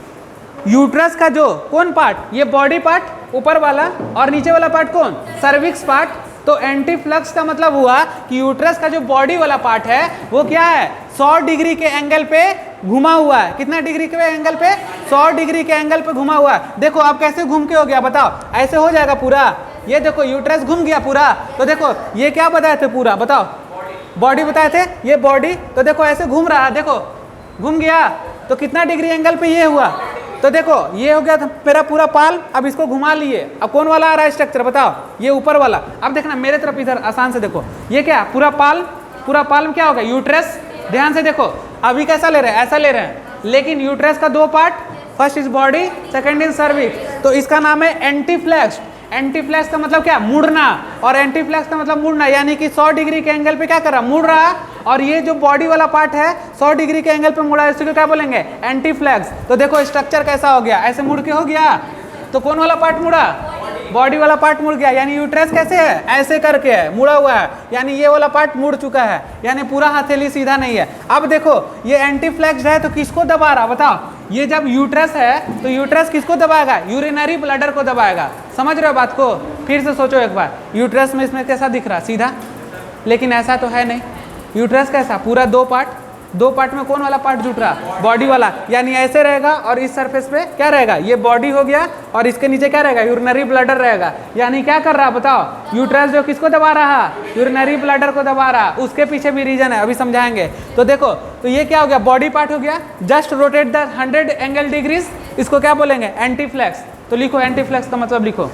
यूट्रस का जो कौन पार्ट? ये बॉडी पार्ट ऊपर वाला, और नीचे वाला पार्ट कौन? Cervix part. तो एंटीफ्लेक्स का मतलब हुआ कि यूट्रस का जो बॉडी वाला पार्ट है वो क्या है? 100 डिग्री के एंगल पे घुमा हुआ है। कितना डिग्री के एंगल पे? 100 डिग्री के एंगल पे घुमा हुआ है। देखो अब कैसे घूम के हो गया बताओ? ऐसे हो जाएगा पूरा। ये देखो यूट्रस घूम गया पूरा। तो देखो ये क्या बताए थे पूरा? बताओ, बॉडी बताए थे, ये बॉडी। तो देखो ऐसे घूम रहा है, देखो घूम गया। तो कितना डिग्री एंगल पे ये हुआ? तो देखो ये हो गया था मेरा पूरा पाल। अब इसको घुमा लिए, अब कौन वाला आ रहा है स्ट्रक्चर? बताओ, ये ऊपर वाला। अब देखना मेरे तरफ इधर आसान से देखो, ये क्या? पूरा पाल, पूरा पाल में क्या होगा? यूट्रस। ध्यान से देखो, अभी कैसा ले रहे हैं? ऐसा ले रहे हैं, लेकिन यूट्रस का दो part, first is body, second is cervix. तो इसका नाम है एंटीफ्लेक्स्ड। एंटीफ्लेक्स का मतलब क्या? मुड़ना। और एंटीफ्लेक्स का मतलब मुड़ना, यानी कि 100 डिग्री के एंगल पे क्या कर रहा? मुड़ रहा। और ये जो बॉडी वाला पार्ट है 100 डिग्री के एंगल पे मुड़ा है, इसको क्या बोलेंगे? एंटीफ्लेक्स। तो देखो स्ट्रक्चर कैसा हो गया? ऐसे मुड़ के हो गया। तो कौन वाला पार्ट मुड़ा? बॉडी वाला पार्ट मुड़ गया। यानी यूट्रस कैसे है? ऐसे करके है, मुड़ा हुआ है, यानी ये वाला पार्ट मुड़ चुका है, यानी पूरा हथेली सीधा नहीं है। अब देखो ये एंटीफ्लेक्स्ड है तो किसको दबा रहा? बताओ, ये जब यूट्रस है तो यूट्रस किसको दबाएगा? यूरिनरी ब्लैडर को दबाएगा। समझ रहे हो बात को? फिर से सोचो एक बार, यूट्रस में इसमें कैसा दिख रहा? सीधा, लेकिन ऐसा तो है नहीं। यूट्रस कैसा? पूरा दो पार्ट, दो पार्ट में कौन वाला पार्ट जुट रहा? बॉडी वाला। यानी ऐसे रहेगा, और इस सरफेस पे क्या रहेगा? ये बॉडी हो गया, और इसके नीचे क्या रहेगा? यूरिनरी ब्लैडर रहेगा। यानी क्या कर रहा? बताओ, यूट्रस जो किसको दबा रहा? यूरिनरी ब्लैडर को दबा रहा। उसके पीछे भी रीजन है, अभी समझाएंगे। तो देखो, तो ये क्या हो गया? बॉडी पार्ट हो गया। Just rotate the 100 angle degrees, इसको क्या बोलेंगे? एंटीफ्लेक्स। तो लिखो एंटीफ्लेक्स का मतलब लिखो।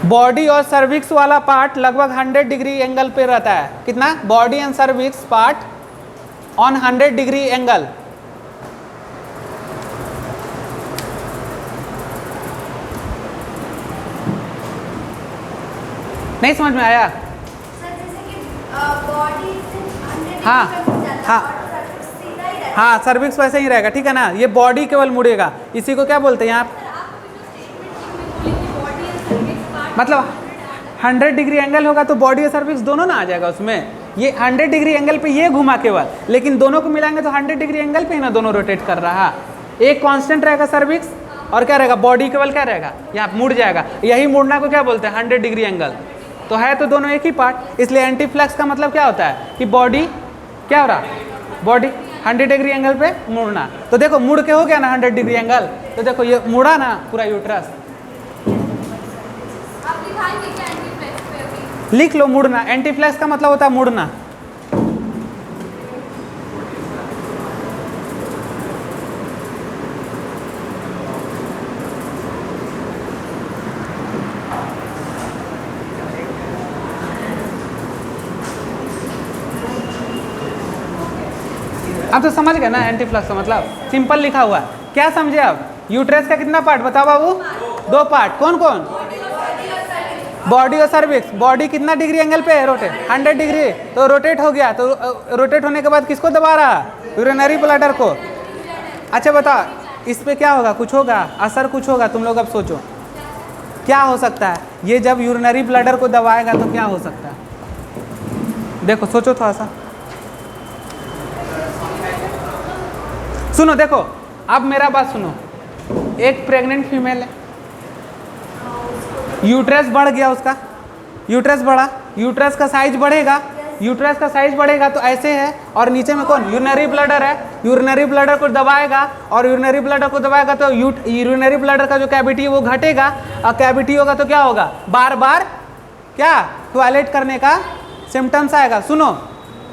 बॉडी और सर्विक्स वाला पार्ट लगभग 100 डिग्री एंगल पे रहता है। कितना? Body and cervix part on 100 degree angle. नहीं समझ में आया? सर जैसे कि बॉडी से हाँ, हाँ। सीधा ही रहता है। हाँ, सर्विक्स वैसे ही रहेगा, ठीक है ना। ये बॉडी केवल मुड़ेगा, इसी को क्या बोलते हैं यहाँ, मतलब 100 डिग्री एंगल होगा तो बॉडी और सर्विक्स दोनों ना आ जाएगा उसमें। ये 100 डिग्री एंगल पे ये घुमा केवल, लेकिन दोनों को मिलाएंगे तो 100 डिग्री एंगल पे ही ना दोनों रोटेट कर रहा। एक कांस्टेंट रहेगा सर्विक्स, और क्या रहेगा, बॉडी केवल क्या रहेगा, यहाँ मुड़ जाएगा। यही मुड़ना को क्या बोलते हैं, 100 डिग्री एंगल। तो है तो दोनों एक ही पार्ट, इसलिए एंटी फ्लक्स का मतलब क्या होता है कि बॉडी क्या हो रहा, बॉडी 100 डिग्री एंगल पे मुड़ना। तो देखो मुड़ के हो गया ना 100 डिग्री एंगल, तो देखो ये मुड़ा ना पूरा यूट्रस। लिख लो मुड़ना, एंटी फ्लक्स का मतलब होता है मुड़ना। अब तो समझ गए ना एंटी फ्लक्स का मतलब, सिंपल लिखा हुआ है। क्या समझे अब? यूट्रस का कितना पार्ट बताओ बाबू? 2 पार्ट। कौन कौन? बॉडी और सर्विक्स। बॉडी कितना डिग्री एंगल पे है रोटेट, 100 डिग्री, तो रोटेट हो गया। तो रोटेट होने के बाद किसको दबा रहा, यूरिनरी ब्लैडर को। अच्छा बताओ इस पे क्या होगा, कुछ होगा, असर कुछ होगा, तुम लोग अब सोचो क्या हो सकता है। ये जब यूरिनरी ब्लैडर को दबाएगा तो क्या हो सकता है, देखो सोचो थोड़ा सा, सुनो देखो। अब मेरा बात सुनो, एक प्रेग्नेंट फीमेल है, यूट्रस बढ़ गया उसका, यूट्रस बढ़ा, यूट्रस का साइज बढ़ेगा, यूट्रस का साइज बढ़ेगा तो ऐसे है, और नीचे में कौन, यूरिनरी ब्लैडर है। यूरिनरी ब्लैडर को दबाएगा, और यूरिनरी ब्लैडर को दबाएगा तो यूरिनरी ब्लैडर का जो कैविटी है वो घटेगा, और कैविटी होगा तो क्या होगा, बार बार क्या टॉयलेट करने का सिम्टम्स आएगा। सुनो,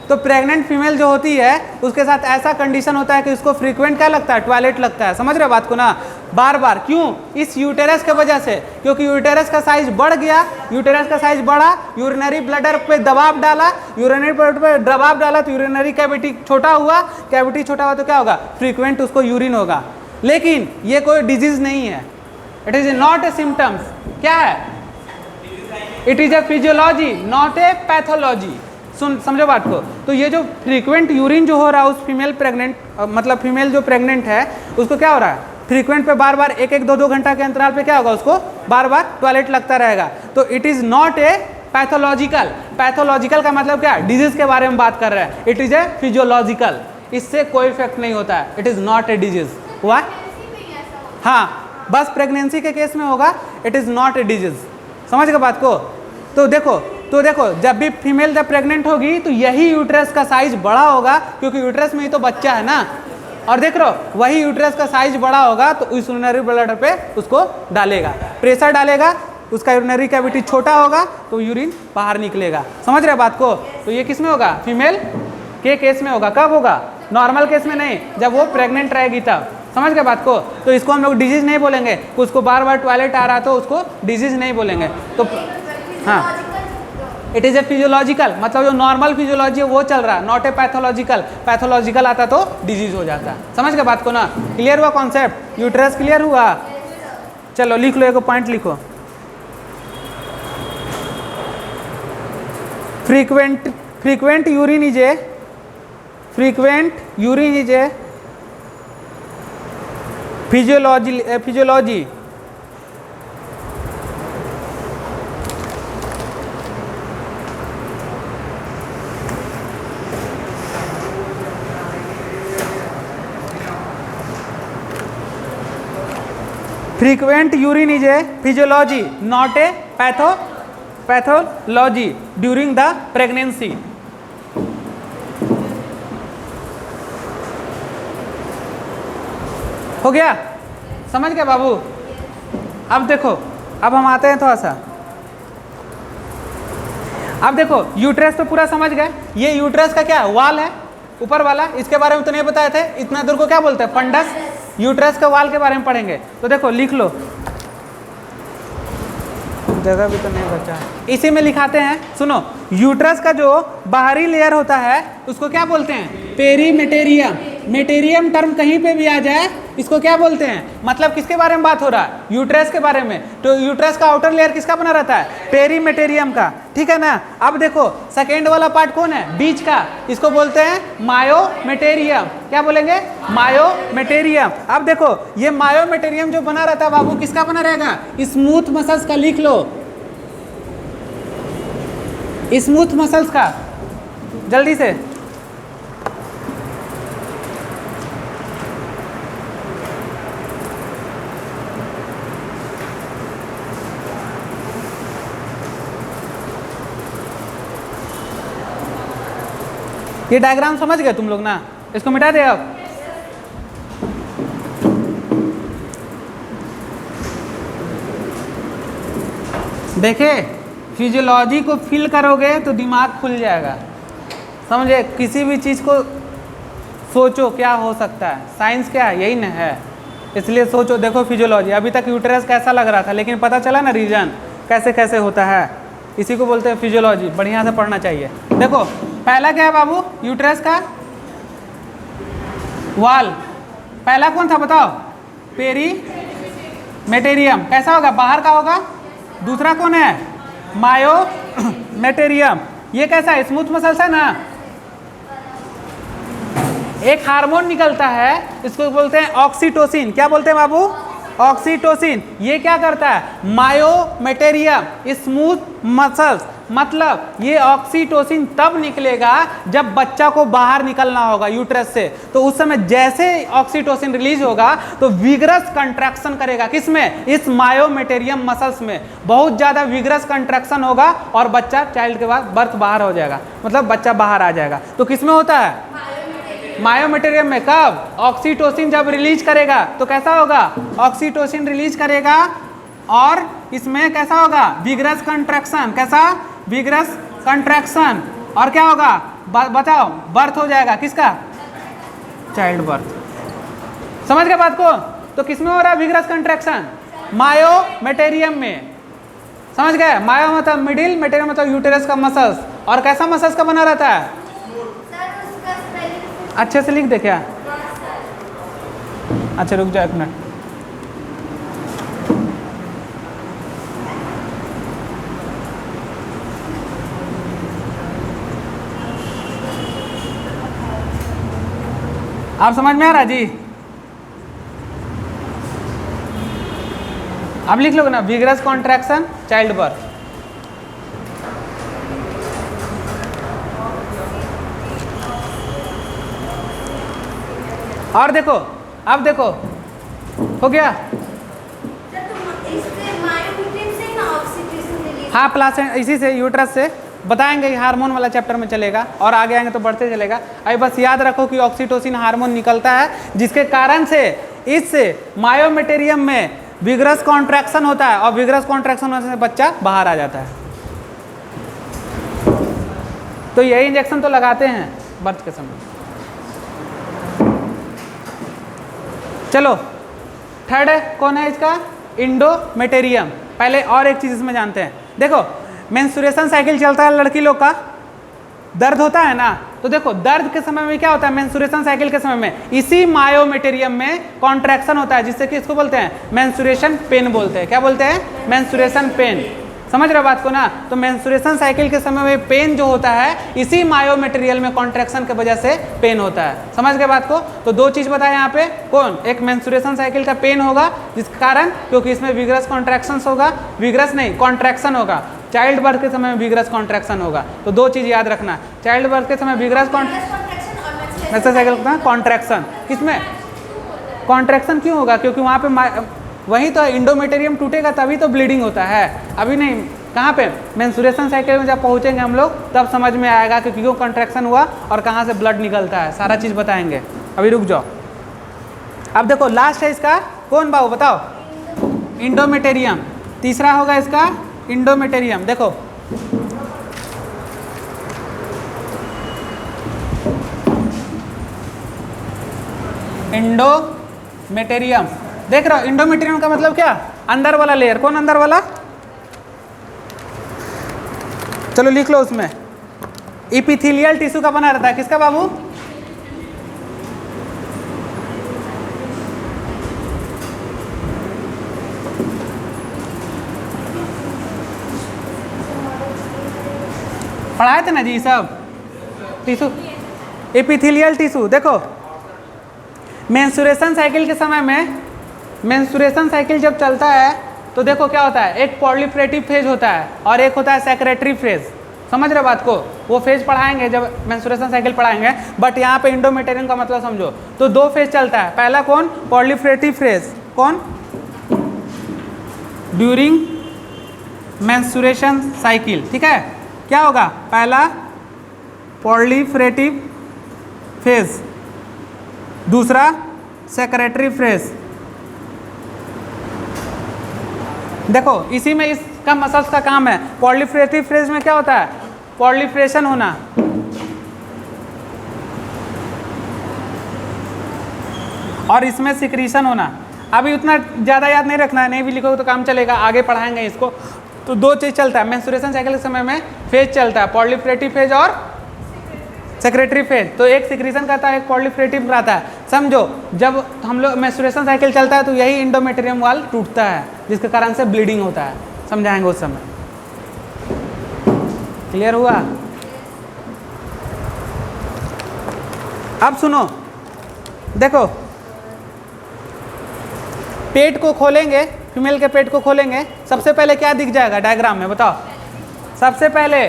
तो प्रेग्नेंट फीमेल जो होती है उसके साथ ऐसा कंडीशन होता है कि उसको फ्रीक्वेंट क्या लगता है, टॉयलेट लगता है। समझ रहे बात को ना, बार बार। क्यों? इस यूटेरस के वजह से, क्योंकि यूटेरस का साइज बढ़ गया, यूटेरस का साइज बढ़ा, यूरिनरी ब्लैडर पे दबाव डाला, यूरिनरी ब्लैडर पे दबाव डाला तो यूरिनरी कैविटी छोटा हुआ, कैविटी छोटा हुआ तो क्या होगा, फ्रीक्वेंट उसको यूरिन होगा। लेकिन ये कोई डिजीज नहीं है, it is not a symptoms. क्या है, it is a physiology not a pathology. सुन समझो बात को। तो ये जो फ्रीक्वेंट यूरिन जो हो रहा है उस फीमेल प्रेग्नेंट, मतलब फीमेल जो प्रेग्नेंट है उसको क्या हो रहा है, फ्रीक्वेंट पे बार बार 1-1, 2-2 घंटा के अंतराल पे क्या होगा, उसको बार बार टॉयलेट लगता रहेगा। तो it is not A pathological. Pathological का मतलब क्या, डिजीज के बारे में बात कर रहे हैं। इट इज ए फिजियोलॉजिकल, इससे कोई इफेक्ट नहीं होता है, it is not a disease. हुआ? हाँ, बस प्रेगनेंसी के केस में होगा, it is not a disease. समझ गए बात को? तो देखो जब भी फीमेल जब प्रेग्नेंट होगी तो यही यूट्रस का साइज बड़ा होगा, क्योंकि यूट्रस में ही तो बच्चा है ना। और देख रहे हो, वही यूट्रस का साइज बड़ा होगा तो उस यूरिनरी ब्लैडर पे उसको डालेगा, प्रेशर डालेगा, उसका यूरिनरी कैविटी छोटा होगा तो यूरिन बाहर निकलेगा। समझ रहे बात को? तो ये किस में होगा, फीमेल के केस में होगा। कब होगा, नॉर्मल केस में नहीं, जब वो प्रेग्नेंट रहेगी तब। समझ गए बात को? तो इसको हम लोग डिजीज नहीं बोलेंगे, उसको बार बार टॉयलेट आ रहा तो उसको डिजीज नहीं बोलेंगे। तो हाँ, इट इज़ ए फिजियोलॉजिकल, मतलब जो नॉर्मल फिजियोलॉजी है वो चल रहा है, नॉट ए पैथोलॉजिकल। पैथोलॉजिकल आता तो डिजीज हो जाता। समझ गए बात को ना? क्लियर हुआ कॉन्सेप्ट? यूट्रस क्लियर हुआ? चलो लिख लो, एक पॉइंट लिखो, frequent urine is a physiology frequent urine is a physiology not a pathology during the pregnancy। हो गया? समझ गए बाबू? अब देखो, अब हम आते हैं थोड़ा सा, अब देखो यूट्रस तो पूरा समझ गए। ये यूट्रस का क्या वाल है, ऊपर वाला, इसके बारे में तो नहीं बताए थे। इतना दूर को क्या बोलते हैं, फंडस। यूट्रस का वाल के बारे में पढ़ेंगे। तो देखो लिख लो, जगह भी तो नहीं बचा है, इसी में लिखाते हैं। सुनो, यूट्रस का जो बाहरी लेयर होता है उसको क्या बोलते हैं? पेरीमेटेरियम। मेटेरियम टर्म कहीं पे भी आ जाए इसको क्या बोलते हैं? मतलब किसके बारे में बात हो रहा है? यूट्रस के बारे में। तो यूट्रस का आउटर लेयर किसका बना रहता है? पेरीमेटेरियम का, ठीक है ना। अब देखो सेकेंड वाला पार्ट कौन है? बीच का, इसको बोलते हैं मायोमेटेरियम। क्या बोलेंगे? मायोमेटेरियम। अब देखो ये मायोमेटेरियम जो बना रहता है बाबू किसका बना रहेगा? स्मूथ मसल्स का। लिख लो, स्मूथ मसल्स का, जल्दी से। ये डायग्राम समझ गए तुम लोग ना? इसको मिटा दे अब। देखे, फिजियोलॉजी को फील करोगे तो दिमाग खुल जाएगा, समझे? किसी भी चीज़ को सोचो क्या हो सकता है। साइंस क्या है? यही न है, इसलिए सोचो। देखो फिजियोलॉजी, अभी तक यूट्रस कैसा लग रहा था, लेकिन पता चला ना रीजन कैसे कैसे होता है। इसी को बोलते हैं फिजियोलॉजी, बढ़िया से पढ़ना चाहिए। देखो पहला क्या है बाबू? यूट्रस का वाल। पहला कौन था बताओ? पेरीमेटेरियम। कैसा होगा? बाहर का होगा। दूसरा कौन है? मायोमेटेरियम। ये कैसा है? स्मूथ मसल्स है ना। एक हार्मोन निकलता है, इसको बोलते हैं ऑक्सीटोसिन। क्या बोलते हैं बाबू? ऑक्सीटोसिन। ये क्या करता है? मायोमेटेरियम, स्मूथ मसल्स। मतलब ये ऑक्सीटोसिन तब निकलेगा जब बच्चा को बाहर निकलना होगा यूट्रस से, तो उस समय जैसे ऑक्सीटोसिन रिलीज होगा तो विगरस कंट्रैक्शन करेगा। किसमें? इस मायोमेटेरियम मसल्स में बहुत ज़्यादा विगरस कंट्रैक्शन होगा और बच्चा चाइल्ड के बाद बर्थ बाहर हो जाएगा, मतलब बच्चा बाहर आ जाएगा। तो किसमें होता है? मायोमेटेरियम में। कब? ऑक्सीटोसिन जब रिलीज करेगा तो कैसा होगा? ऑक्सीटोसिन रिलीज करेगा और इसमें कैसा होगा? Vigorous contraction. कैसा? Vigorous contraction. और क्या होगा? बताओ, बर्थ हो जाएगा। किसका? Child birth. समझ गए बात को? तो किसमें हो रहा है विगरस कंट्रैक्शन? मायोमेटेरियम में। समझ गए? मायो मतलब मिडिल, मेटेरियम मतलब यूटेरस का मसल्स। और कैसा मसल्स का बना रहता है? अच्छे से लिख दे क्या? अच्छा रुक जाओ एक मिनट। आप समझ में आ रहा जी? अब लिख लो ना, विगरस कॉन्ट्रैक्शन, चाइल्ड बर्थ। और देखो, अब देखो हो गया। हाँ प्लासेंटा, इसी से यूट्रस से बताएंगे, हार्मोन वाला चैप्टर में चलेगा और आगे आएंगे तो बढ़ते चलेगा। अभी बस याद रखो कि ऑक्सीटोसिन हार्मोन निकलता है जिसके कारण से इस मायोमेटेरियम में विगरस कॉन्ट्रैक्शन होता है और विगरस कॉन्ट्रैक्शन होने से बच्चा बाहर आ जाता है। तो यही इंजेक्शन तो लगाते हैं बर्थ के समय। चलो थर्ड है, कौन है इसका? इंडोमेटेरियम। पहले और एक चीज इसमें जानते हैं। देखो मेंस्ट्रुएशन साइकिल चलता है लड़की लोग का, दर्द होता है ना, तो देखो दर्द के समय में क्या होता है? मेंस्ट्रुएशन साइकिल के समय में इसी मायोमेटेरियम में कॉन्ट्रैक्शन होता है, जिससे कि इसको बोलते हैं मेंस्ट्रुएशन पेन बोलते हैं। क्या बोलते हैं? Menstruation pain. समझ रहे हो बात को ना? तो मेंस्ट्रुएशन साइकिल के समय में पेन जो होता है इसी मायोमेटेरियल में कॉन्ट्रैक्शन की वजह से पेन होता है। समझ गए बात को? तो दो चीज बताए यहाँ पे। कौन? एक मेंस्ट्रुएशन साइकिल का पेन होगा जिसके कारण, क्योंकि इसमें विगरस कॉन्ट्रैक्शन होगा, विगरस नहीं कॉन्ट्रैक्शन होगा। चाइल्ड बर्थ के समय में विगरस कॉन्ट्रैक्शन होगा। तो दो चीज याद रखना, चाइल्ड बर्थ के समय विगरस मेंस्ट्रुएशन साइकिल का कॉन्ट्रैक्शन। किसमें कॉन्ट्रैक्शन क्यों होगा? क्योंकि वहाँ पे वही तो इंडोमेटेरियम टूटेगा तभी तो ब्लीडिंग होता है। अभी नहीं, कहाँ पे? मेंस्ट्रुएशन साइकिल में जब पहुँचेंगे हम लोग तब समझ में आएगा कि क्यों कॉन्ट्रैक्शन हुआ और कहाँ से ब्लड निकलता है, सारा चीज़ बताएंगे। अभी रुक जाओ। अब देखो लास्ट है इसका, कौन बाबू बताओ? इंडोमेटेरियम। तीसरा होगा इसका इंडोमेटेरियम। देखो इंडोमेटेरियम, देख रहे हो? इंडोमेटेरियम का मतलब क्या? अंदर वाला लेयर। कौन अंदर वाला? चलो लिख लो उसमें, इपिथेलियल टिश्यू का बना रहता है, किसका बाबू? पढ़ाए थे ना जी सब टिश्यू, एपिथेलियल टिश्यू। देखो मेंस्ट्रुएशन साइकिल के समय में, मेंस्ट्रुएशन साइकिल जब चलता है तो देखो क्या होता है, एक प्रोलिफरेटिव फेज होता है और एक होता है सेक्रेटरी फेज। समझ रहे बात को? वो फेज पढ़ाएंगे जब मेंस्ट्रुएशन साइकिल पढ़ाएंगे, बट यहाँ पे इंडोमेटेरियम का मतलब समझो। तो दो फेज चलता है, पहला कौन? Proliferative phase. कौन? ड्यूरिंग मेंस्ट्रुएशन साइकिल, ठीक है। क्या होगा? पहला प्रोलिफरेटिव फेज, दूसरा सेक्रेटरी फेज। देखो इसी में इसका मसल्स का काम है। प्रोलिफरेटिव फेज में क्या होता है? प्रोलिफरेशन होना, और इसमें सिक्रीशन होना। अभी उतना ज़्यादा याद नहीं रखना है, नहीं भी लिखोगे तो काम चलेगा, आगे पढ़ाएंगे इसको। तो दो चीज़ चलता है मेंस्ट्रुएशन साइकिल के समय में, फेज चलता है, प्रोलिफरेटिव फेज और सेक्रेटरी फेज। तो एक सिक्रीशन करता है, एक प्रोलिफरेटिव कराता है। समझो जब हम लोग मेंस्ट्रुएशन साइकिल चलता है तो यही इंडोमेटेरियम वाल टूटता है, जिसके कारण से ब्लीडिंग होता है। समझाएंगे उस समय। क्लियर हुआ? अब सुनो, देखो पेट को खोलेंगे, फीमेल के पेट को खोलेंगे, सबसे पहले क्या दिख जाएगा डायग्राम में? बताओ। सबसे पहले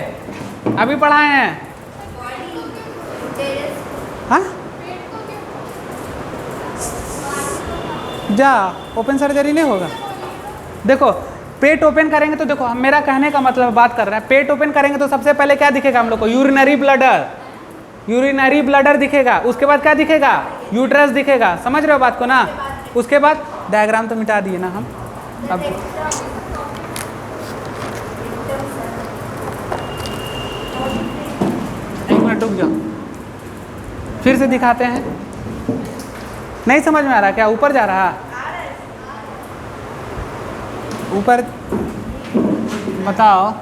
अभी पढ़ाए हैं, हाँ जा ओपन सर्जरी नहीं होगा। देखो पेट ओपन करेंगे तो देखो, मेरा कहने का मतलब बात कर रहे हैं, पेट ओपन करेंगे तो सबसे पहले क्या दिखेगा हम लोग को? यूरिनरी ब्लडर, यूरिनरी ब्लडर दिखेगा। उसके बाद क्या दिखेगा? यूट्रस दिखेगा। समझ रहे हो बात को ना? उसके बाद डायग्राम तो मिटा दिए ना हम। अब एक मिनट रुक जाओ, फिर से दिखाते हैं। नहीं समझ में आ रहा क्या? ऊपर जा रहा, ऊपर बताओ।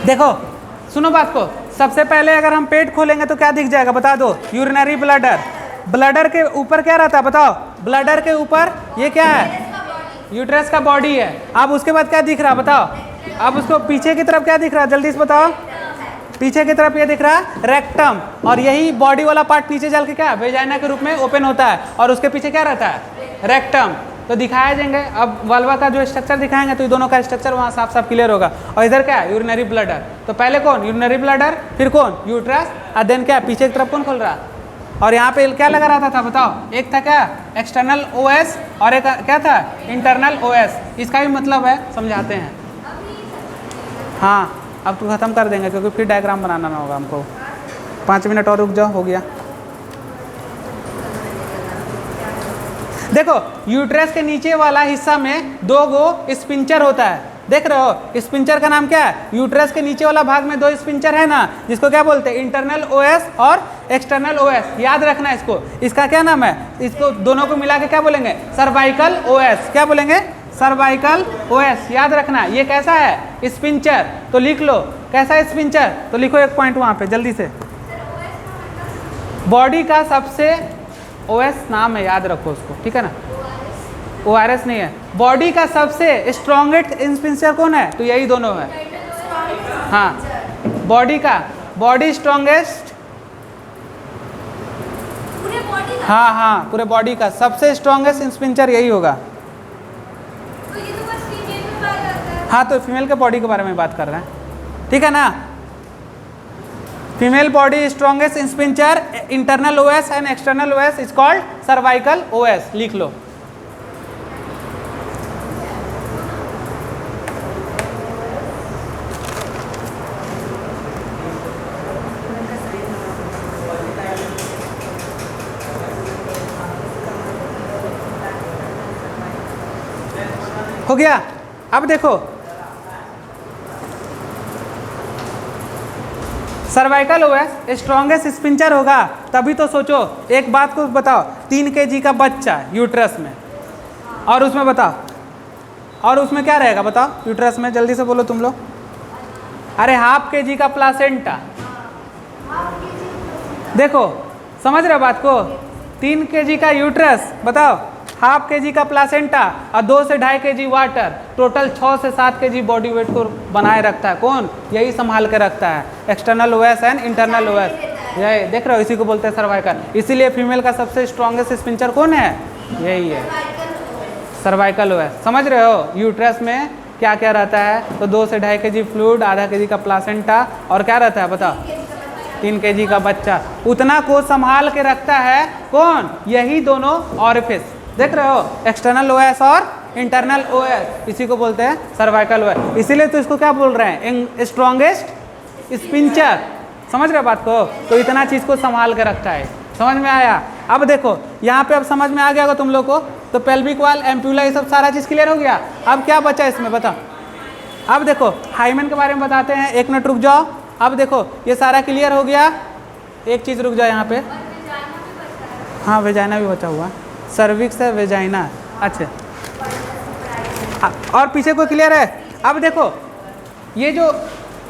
देखो सुनो बात को, सबसे पहले अगर हम पेट खोलेंगे तो क्या दिख जाएगा? बता दो। Urinary bladder. ब्लडर के ऊपर क्या रहता है? बताओ। ब्लडर के ऊपर ये क्या है? यूट्रस का बॉडी है। अब उसके बाद क्या दिख रहा है? बताओ। अब उसको पीछे की तरफ क्या दिख रहा है? जल्दी से बताओ। पीछे की तरफ ये दिख रहा है रेक्टम, और यही बॉडी वाला पार्ट नीचे चल के क्या वेजाइना के रूप में ओपन होता है, और उसके पीछे क्या रहता है? रेक्टम। तो दिखाया जाएंगे। अब वाल्वा का जो स्ट्रक्चर दिखाएंगे तो ये दोनों का स्ट्रक्चर वहाँ साफ साफ क्लियर होगा। और इधर क्या है? Urinary bladder. तो पहले कौन? यूरिनरी ब्लडर, फिर कौन? यूट्रस, और देन क्या पीछे की तरफ कौन खोल रहा? और यहाँ पे क्या लगा रहता था? बताओ। एक था क्या? एक्सटर्नल ओएस, और एक क्या था? Internal OS. इसका भी मतलब है, समझाते हैं। हाँ अब तो ख़त्म कर देंगे क्योंकि फिर डायग्राम बनाना ना होगा हमको। 5 मिनट और रुक जाओ, हो गया। देखो यूट्रस के नीचे वाला हिस्सा में 2 गो स्पिंचर होता है, देख रहे हो? स्पिंचर का नाम क्या है? यूट्रस के नीचे वाला भाग में 2 स्पिंचर है ना, जिसको क्या बोलते हैं? इंटरनल ओएस और एक्सटर्नल ओएस। याद रखना इसको। इसका क्या नाम है? इसको दोनों को मिला के क्या बोलेंगे? Cervical OS. क्या बोलेंगे? Cervical OS. याद रखना। ये कैसा है? स्पिंचर। तो लिख लो कैसा है स्पिंचर। तो लिखो एक पॉइंट वहाँ पे जल्दी से। बॉडी का सबसे, ओएस नाम है, याद रखो उसको, ठीक है ना? ORS नहीं है। बॉडी का सबसे स्ट्रॉन्गेस्ट स्पिंचर कौन है? तो यही दोनों है। हाँ बॉडी का, बॉडी स्ट्रॉन्गेस्ट, हाँ हाँ पूरे बॉडी का सबसे स्ट्रॉन्गेस्ट स्पिंचर यही होगा। हाँ तो फीमेल के बॉडी के बारे में बात कर रहे हैं, ठीक है ना? Female body strongest sphincter, internal OS and external OS is called cervical OS. लिख लो। हो गया। अब देखो सर्वाइकल ओएस स्ट्रॉन्गेस्ट स्पिंचर होगा, तभी तो सोचो एक बात को बताओ, 3 kg का बच्चा यूट्रस में, और उसमें बताओ, और उसमें क्या रहेगा बताओ यूट्रस में, जल्दी से बोलो तुम लोग। अरे 1/2 kg का प्लासेंटा। देखो समझ रहे हो बात को, 3 kg का यूट्रस, बताओ 1/2 kg का प्लासेंटा और 2 से 2.5 kg वाटर, टोटल 6 से 7 kg बॉडी वेट को बनाए रखता है। कौन? यही संभाल के रखता है, external OS and internal OS. यही देख रहे हो, इसी को बोलते हैं सर्वाइकल। इसीलिए फीमेल का सबसे स्ट्रॉन्गेस्ट स्पिंचर कौन है? यही है, सर्वाइकल ओएस। समझ रहे हो यूट्रस में क्या क्या रहता है? तो 2 से 2.5 kg फ्लूइड, आधा kg का प्लासेंटा, और क्या रहता है बताओ? 3 kg का बच्चा। उतना को संभाल के रखता है कौन? यही दोनों ऑरिफिस। देख रहे हो, एक्सटर्नल ओएस और इंटरनल ओएस, इसी को बोलते हैं सर्वाइकल ओएस। इसीलिए तो इसको क्या बोल रहे हैं? Strongest sphincter. समझ रहे हो बात को? तो इतना चीज़ को संभाल के रखता है। समझ में आया? अब देखो यहाँ पे अब समझ में आ गया होगा तुम लोग को। तो पेल्विक वॉल, एम्प्यूला, ये सब सारा चीज़ क्लियर हो गया। अब क्या बचा इसमें बताओ? अब देखो हाइमेन के बारे में बताते हैं, 1 मिनट रुक जाओ। अब देखो ये सारा क्लियर हो गया, एक चीज़ रुक जाओ यहाँ पे। हाँ वेजाइना भी बचा हुआ, सर्विक्स है, वेजाइना, अच्छा। और पीछे को क्लियर है? अब देखो ये जो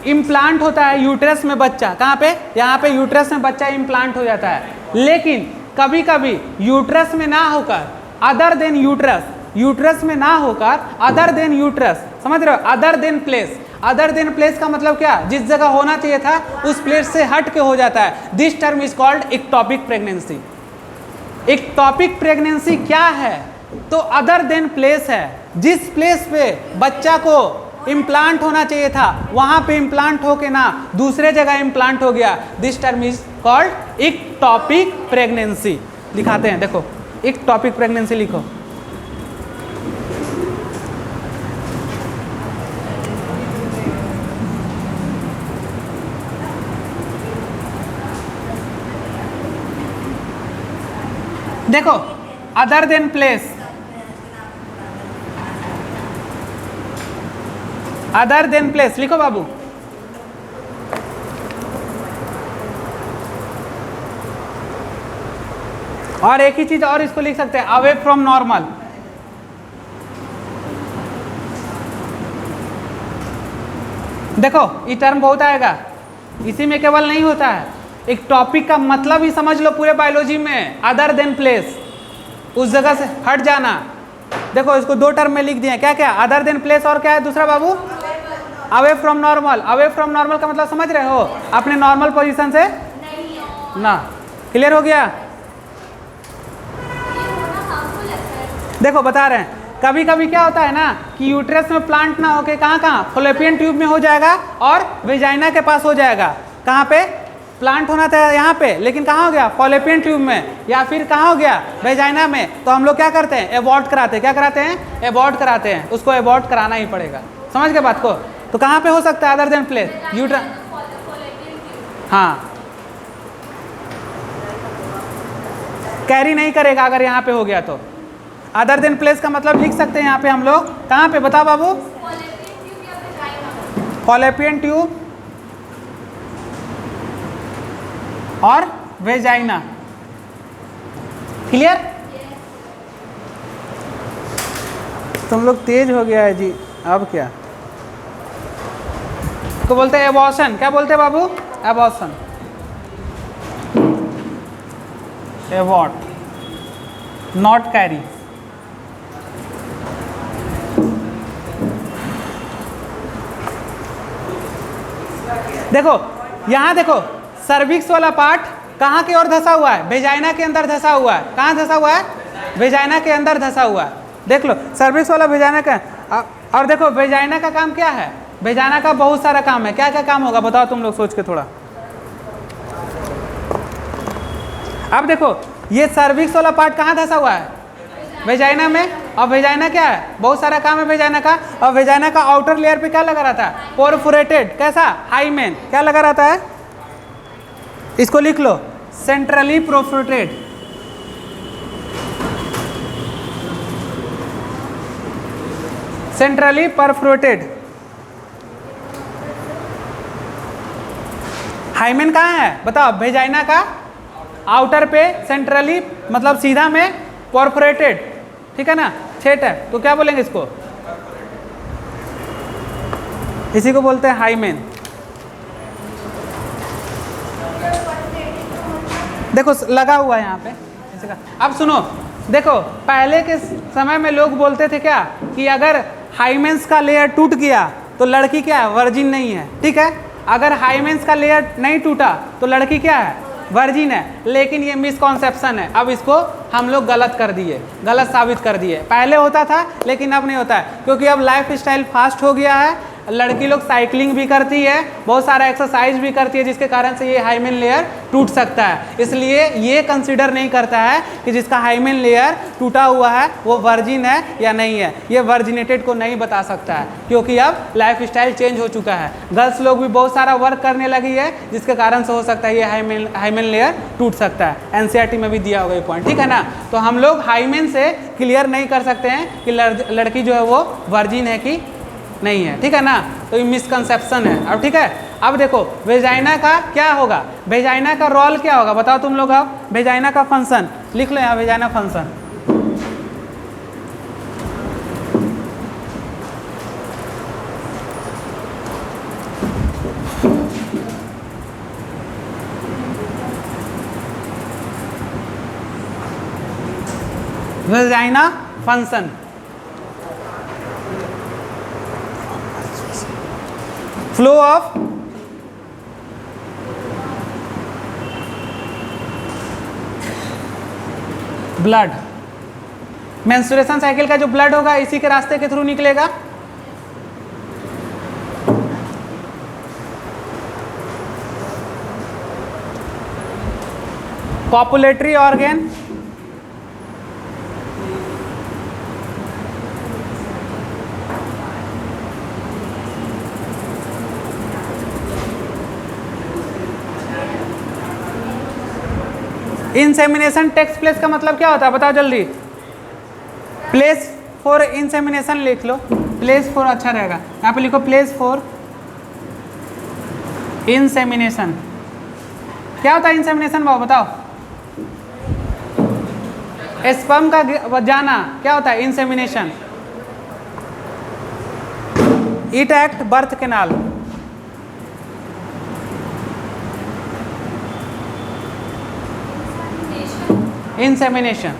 इम्प्लांट होता है यूट्रस में बच्चा, कहाँ पे? यहाँ पे यूट्रस में बच्चा इम्प्लांट हो जाता है। लेकिन कभी कभी यूट्रस में ना होकर अदर देन यूट्रस, यूट्रस में ना होकर अदर देन यूट्रस, समझ रहे हो? Other than place. Other than place का मतलब क्या? जिस जगह होना चाहिए था उस प्लेस से हट के हो जाता है। This term is called ectopic pregnancy. Ectopic pregnancy क्या है? तो अदर देन प्लेस है, जिस प्लेस पे बच्चा को इम्प्लांट होना चाहिए था वहां पे इम्प्लांट होके ना दूसरे जगह इम्प्लांट हो गया। This term is called ectopic pregnancy. दिखाते हैं, देखो इक्टोपिक प्रेगनेंसी लिखो। देखो other than place, other than place लिखो बाबू। और एक ही चीज और इसको लिख सकते हैं, अवे फ्रॉम नॉर्मल। देखो ये टर्म बहुत आएगा, इसी में केवल नहीं होता है। एक टॉपिक का मतलब ही समझ लो पूरे बायोलॉजी में, अदर देन प्लेस, उस जगह से हट जाना। देखो इसको 2 टर्म में लिख दिए, क्या क्या? अदर देन प्लेस और क्या है दूसरा बाबू? Away from normal. Away from normal का मतलब समझ रहे हो? अपने नॉर्मल पोजीशन से ना। क्लियर हो गया? देखो बता रहे हैं, कभी कभी क्या होता है ना कि यूट्रस में प्लांट ना होके कहाँ कहाँ? फॉलोपियन ट्यूब में हो जाएगा और वेजाइना के पास हो जाएगा। कहाँ पे प्लांट होना था? यहाँ पे, लेकिन कहाँ हो गया? फॉलोपियन ट्यूब में, या फिर कहाँ हो गया? वेजाइना में। तो हम लोग क्या करते हैं? एबॉर्ट कराते हैं। क्या कराते हैं? एबॉर्ट कराते हैं। उसको एबॉर्ट कराना ही पड़ेगा। समझ गए बात को? तो कहाँ पे हो सकता है अदर देन प्लेस? यूट्रस। हाँ कैरी नहीं करेगा अगर यहाँ पे हो गया तो। अदर देन प्लेस का मतलब लिख सकते हैं यहाँ पे हम लोग, कहाँ पे बताओ बाबू? फॉलोपियन ट्यूब और वेजाइना। क्लियर? तुम लोग तेज हो गया है जी। अब क्या तो बोलते हैं? एबॉर्शन। क्या बोलते हैं बाबू? Abortion, abort, not carry. देखो यहाँ देखो, सर्विक्स वाला पार्ट कहाँ की ओर धंसा हुआ है? वेजाइना के अंदर धंसा हुआ है। कहाँ धंसा हुआ है? वेजाइना के अंदर धंसा हुआ है। देख लो सर्विक्स वाला वेजाइना का। और देखो वेजाइना का काम क्या है? वेजाइना का बहुत सारा काम है। क्या क्या काम होगा बताओ तुम लोग सोच के थोड़ा। अब देखो ये सर्विक्स वाला पार्ट कहाँ धंसा हुआ है? वेजाइना में। और वेजाइना क्या है? बहुत सारा काम है वेजाइना का। और वेजाइना का आउटर लेयर पे क्या लगा रहता है? पोरफोरेटेड। कैसा? हाइमेन। क्या लगा रहता है? इसको लिख लो, centrally perforated. Centrally perforated. Hymen कहाँ है बताओ? वेजाइना का आउटर पे, सेंट्रली मतलब सीधा में, परफोरेटेड, ठीक है ना, छेद है, तो क्या बोलेंगे इसको? इसी को बोलते हैं हाइमेन। देखो लगा हुआ है यहाँ पे इसी का। अब सुनो, देखो पहले के समय में लोग बोलते थे क्या कि अगर हाइमेंस का लेयर टूट गया तो लड़की क्या है? वर्जिन नहीं है, ठीक है। अगर हाइमेंस का लेयर नहीं टूटा तो लड़की क्या है? वर्जिन है। लेकिन ये मिसकॉन्सेप्शन है, अब इसको हम लोग गलत कर दिए, गलत साबित कर दिए। पहले होता था लेकिन अब नहीं होता है, क्योंकि अब लाइफ स्टाइल फास्ट हो गया है। लड़की लोग साइकिलिंग भी करती है, बहुत सारा एक्सरसाइज भी करती है, जिसके कारण से ये हाइमेन लेयर टूट सकता है। इसलिए ये कंसीडर नहीं करता है कि जिसका हाइमेन लेयर टूटा हुआ है वो वर्जिन है या नहीं है। ये वर्जिनेटेड को नहीं बता सकता है, क्योंकि अब लाइफ स्टाइल चेंज हो चुका है। गर्ल्स लोग भी बहुत सारा वर्क करने लगी है, जिसके कारण से हो सकता है ये हाइमेन लेयर टूट सकता है। एनसीईआरटी में भी दिया होगा ये पॉइंट, ठीक है ना। तो हम लोग हाइमेन से क्लियर नहीं कर सकते हैं कि लड़की जो है वो वर्जिन है कि नहीं है, ठीक है ना। तो ये मिसकंसेप्शन है। अब ठीक है, अब देखो वेजाइना का क्या होगा? वेजाइना का रोल क्या होगा बताओ तुम लोग? अब वेजाइना का फंक्शन लिख लो यहाँ, vagina function. Vagina function, flow of blood. Menstruation cycle का जो ब्लड होगा इसी के रास्ते के थ्रू निकलेगा। Copulatory organ, insemination takes place का मतलब क्या होता है बताओ जल्दी? प्लेस फॉर इंसेमिनेशन लिख लो, प्लेस फॉर अच्छा रहेगा, यहाँ पे लिखो प्लेस फॉर इंसेमिनेशन। क्या होता है इंसेमिनेशन बाबू बताओ? स्पर्म का जाना क्या होता है? Insemination. It act birth canal, insemination,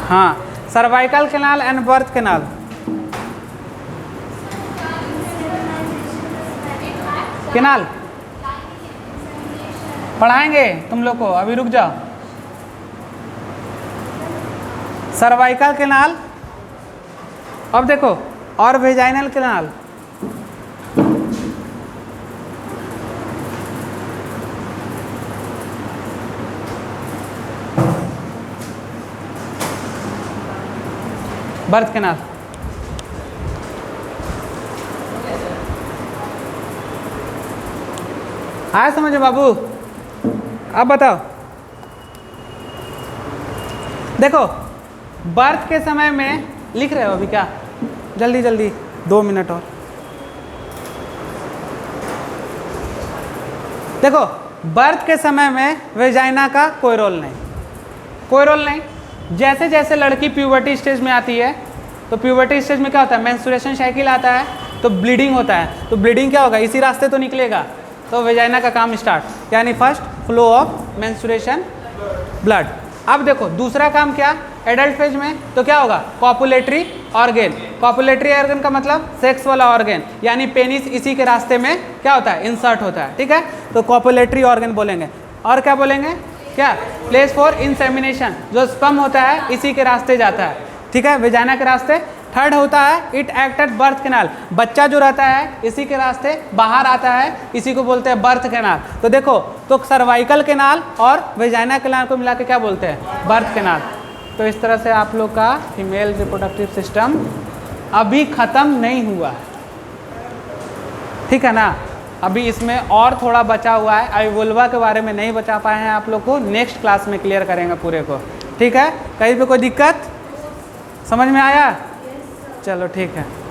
हाँ, cervical canal and birth canal. Canal पढ़ाएंगे तुम लोग को, अभी रुक जाओ। सर्वाइकल कैनाल, अब देखो, और वेजाइनल कैनाल। Birth canal. आया समझो बाबू? अब बताओ, देखो बर्थ के समय में लिख रहे हो अभी क्या? जल्दी जल्दी 2 मिनट और। देखो बर्थ के समय में वेजाइना का कोई रोल नहीं, कोई रोल नहीं। जैसे जैसे लड़की प्यूबर्टी स्टेज में आती है, तो प्यूबर्टी स्टेज में क्या होता है? मेंस्ट्रुएशन साइकिल आता है, तो ब्लीडिंग होता है। तो ब्लीडिंग क्या होगा? इसी रास्ते तो निकलेगा, तो वेजाइना का काम स्टार्ट, यानी first flow of menstruation blood. अब देखो दूसरा काम क्या? एडल्ट फेज में तो क्या होगा? Copulatory organ. कॉपुलेटरी ऑर्गन का मतलब सेक्स वाला ऑर्गन, यानी पेनिस इसी के रास्ते में क्या होता है? इंसर्ट होता है, ठीक है। तो कॉपुलेटरी ऑर्गन बोलेंगे। और क्या बोलेंगे? क्या? प्लेस फॉर इंसेमिनेशन, जो स्पर्म होता है इसी के रास्ते जाता है, ठीक है, वेजाइना के रास्ते। थर्ड होता है it act at birth canal, बच्चा जो रहता है इसी के रास्ते बाहर आता है, इसी को बोलते हैं बर्थ कैनाल। तो देखो, तो सर्वाइकल कैनाल और वेजाइना कैनाल को मिला के क्या बोलते हैं? Birth canal. तो इस तरह से आप लोग का फीमेल रिप्रोडक्टिव सिस्टम अभी ख़त्म नहीं हुआ, ठीक है ना। अभी इसमें और थोड़ा बचा हुआ है, अभी वुल्वा के बारे में नहीं बचा पाए हैं आप लोग को, नेक्स्ट क्लास में क्लियर करेंगे पूरे को, ठीक है। कहीं पे कोई दिक्कत समझ में आया? चलो ठीक है।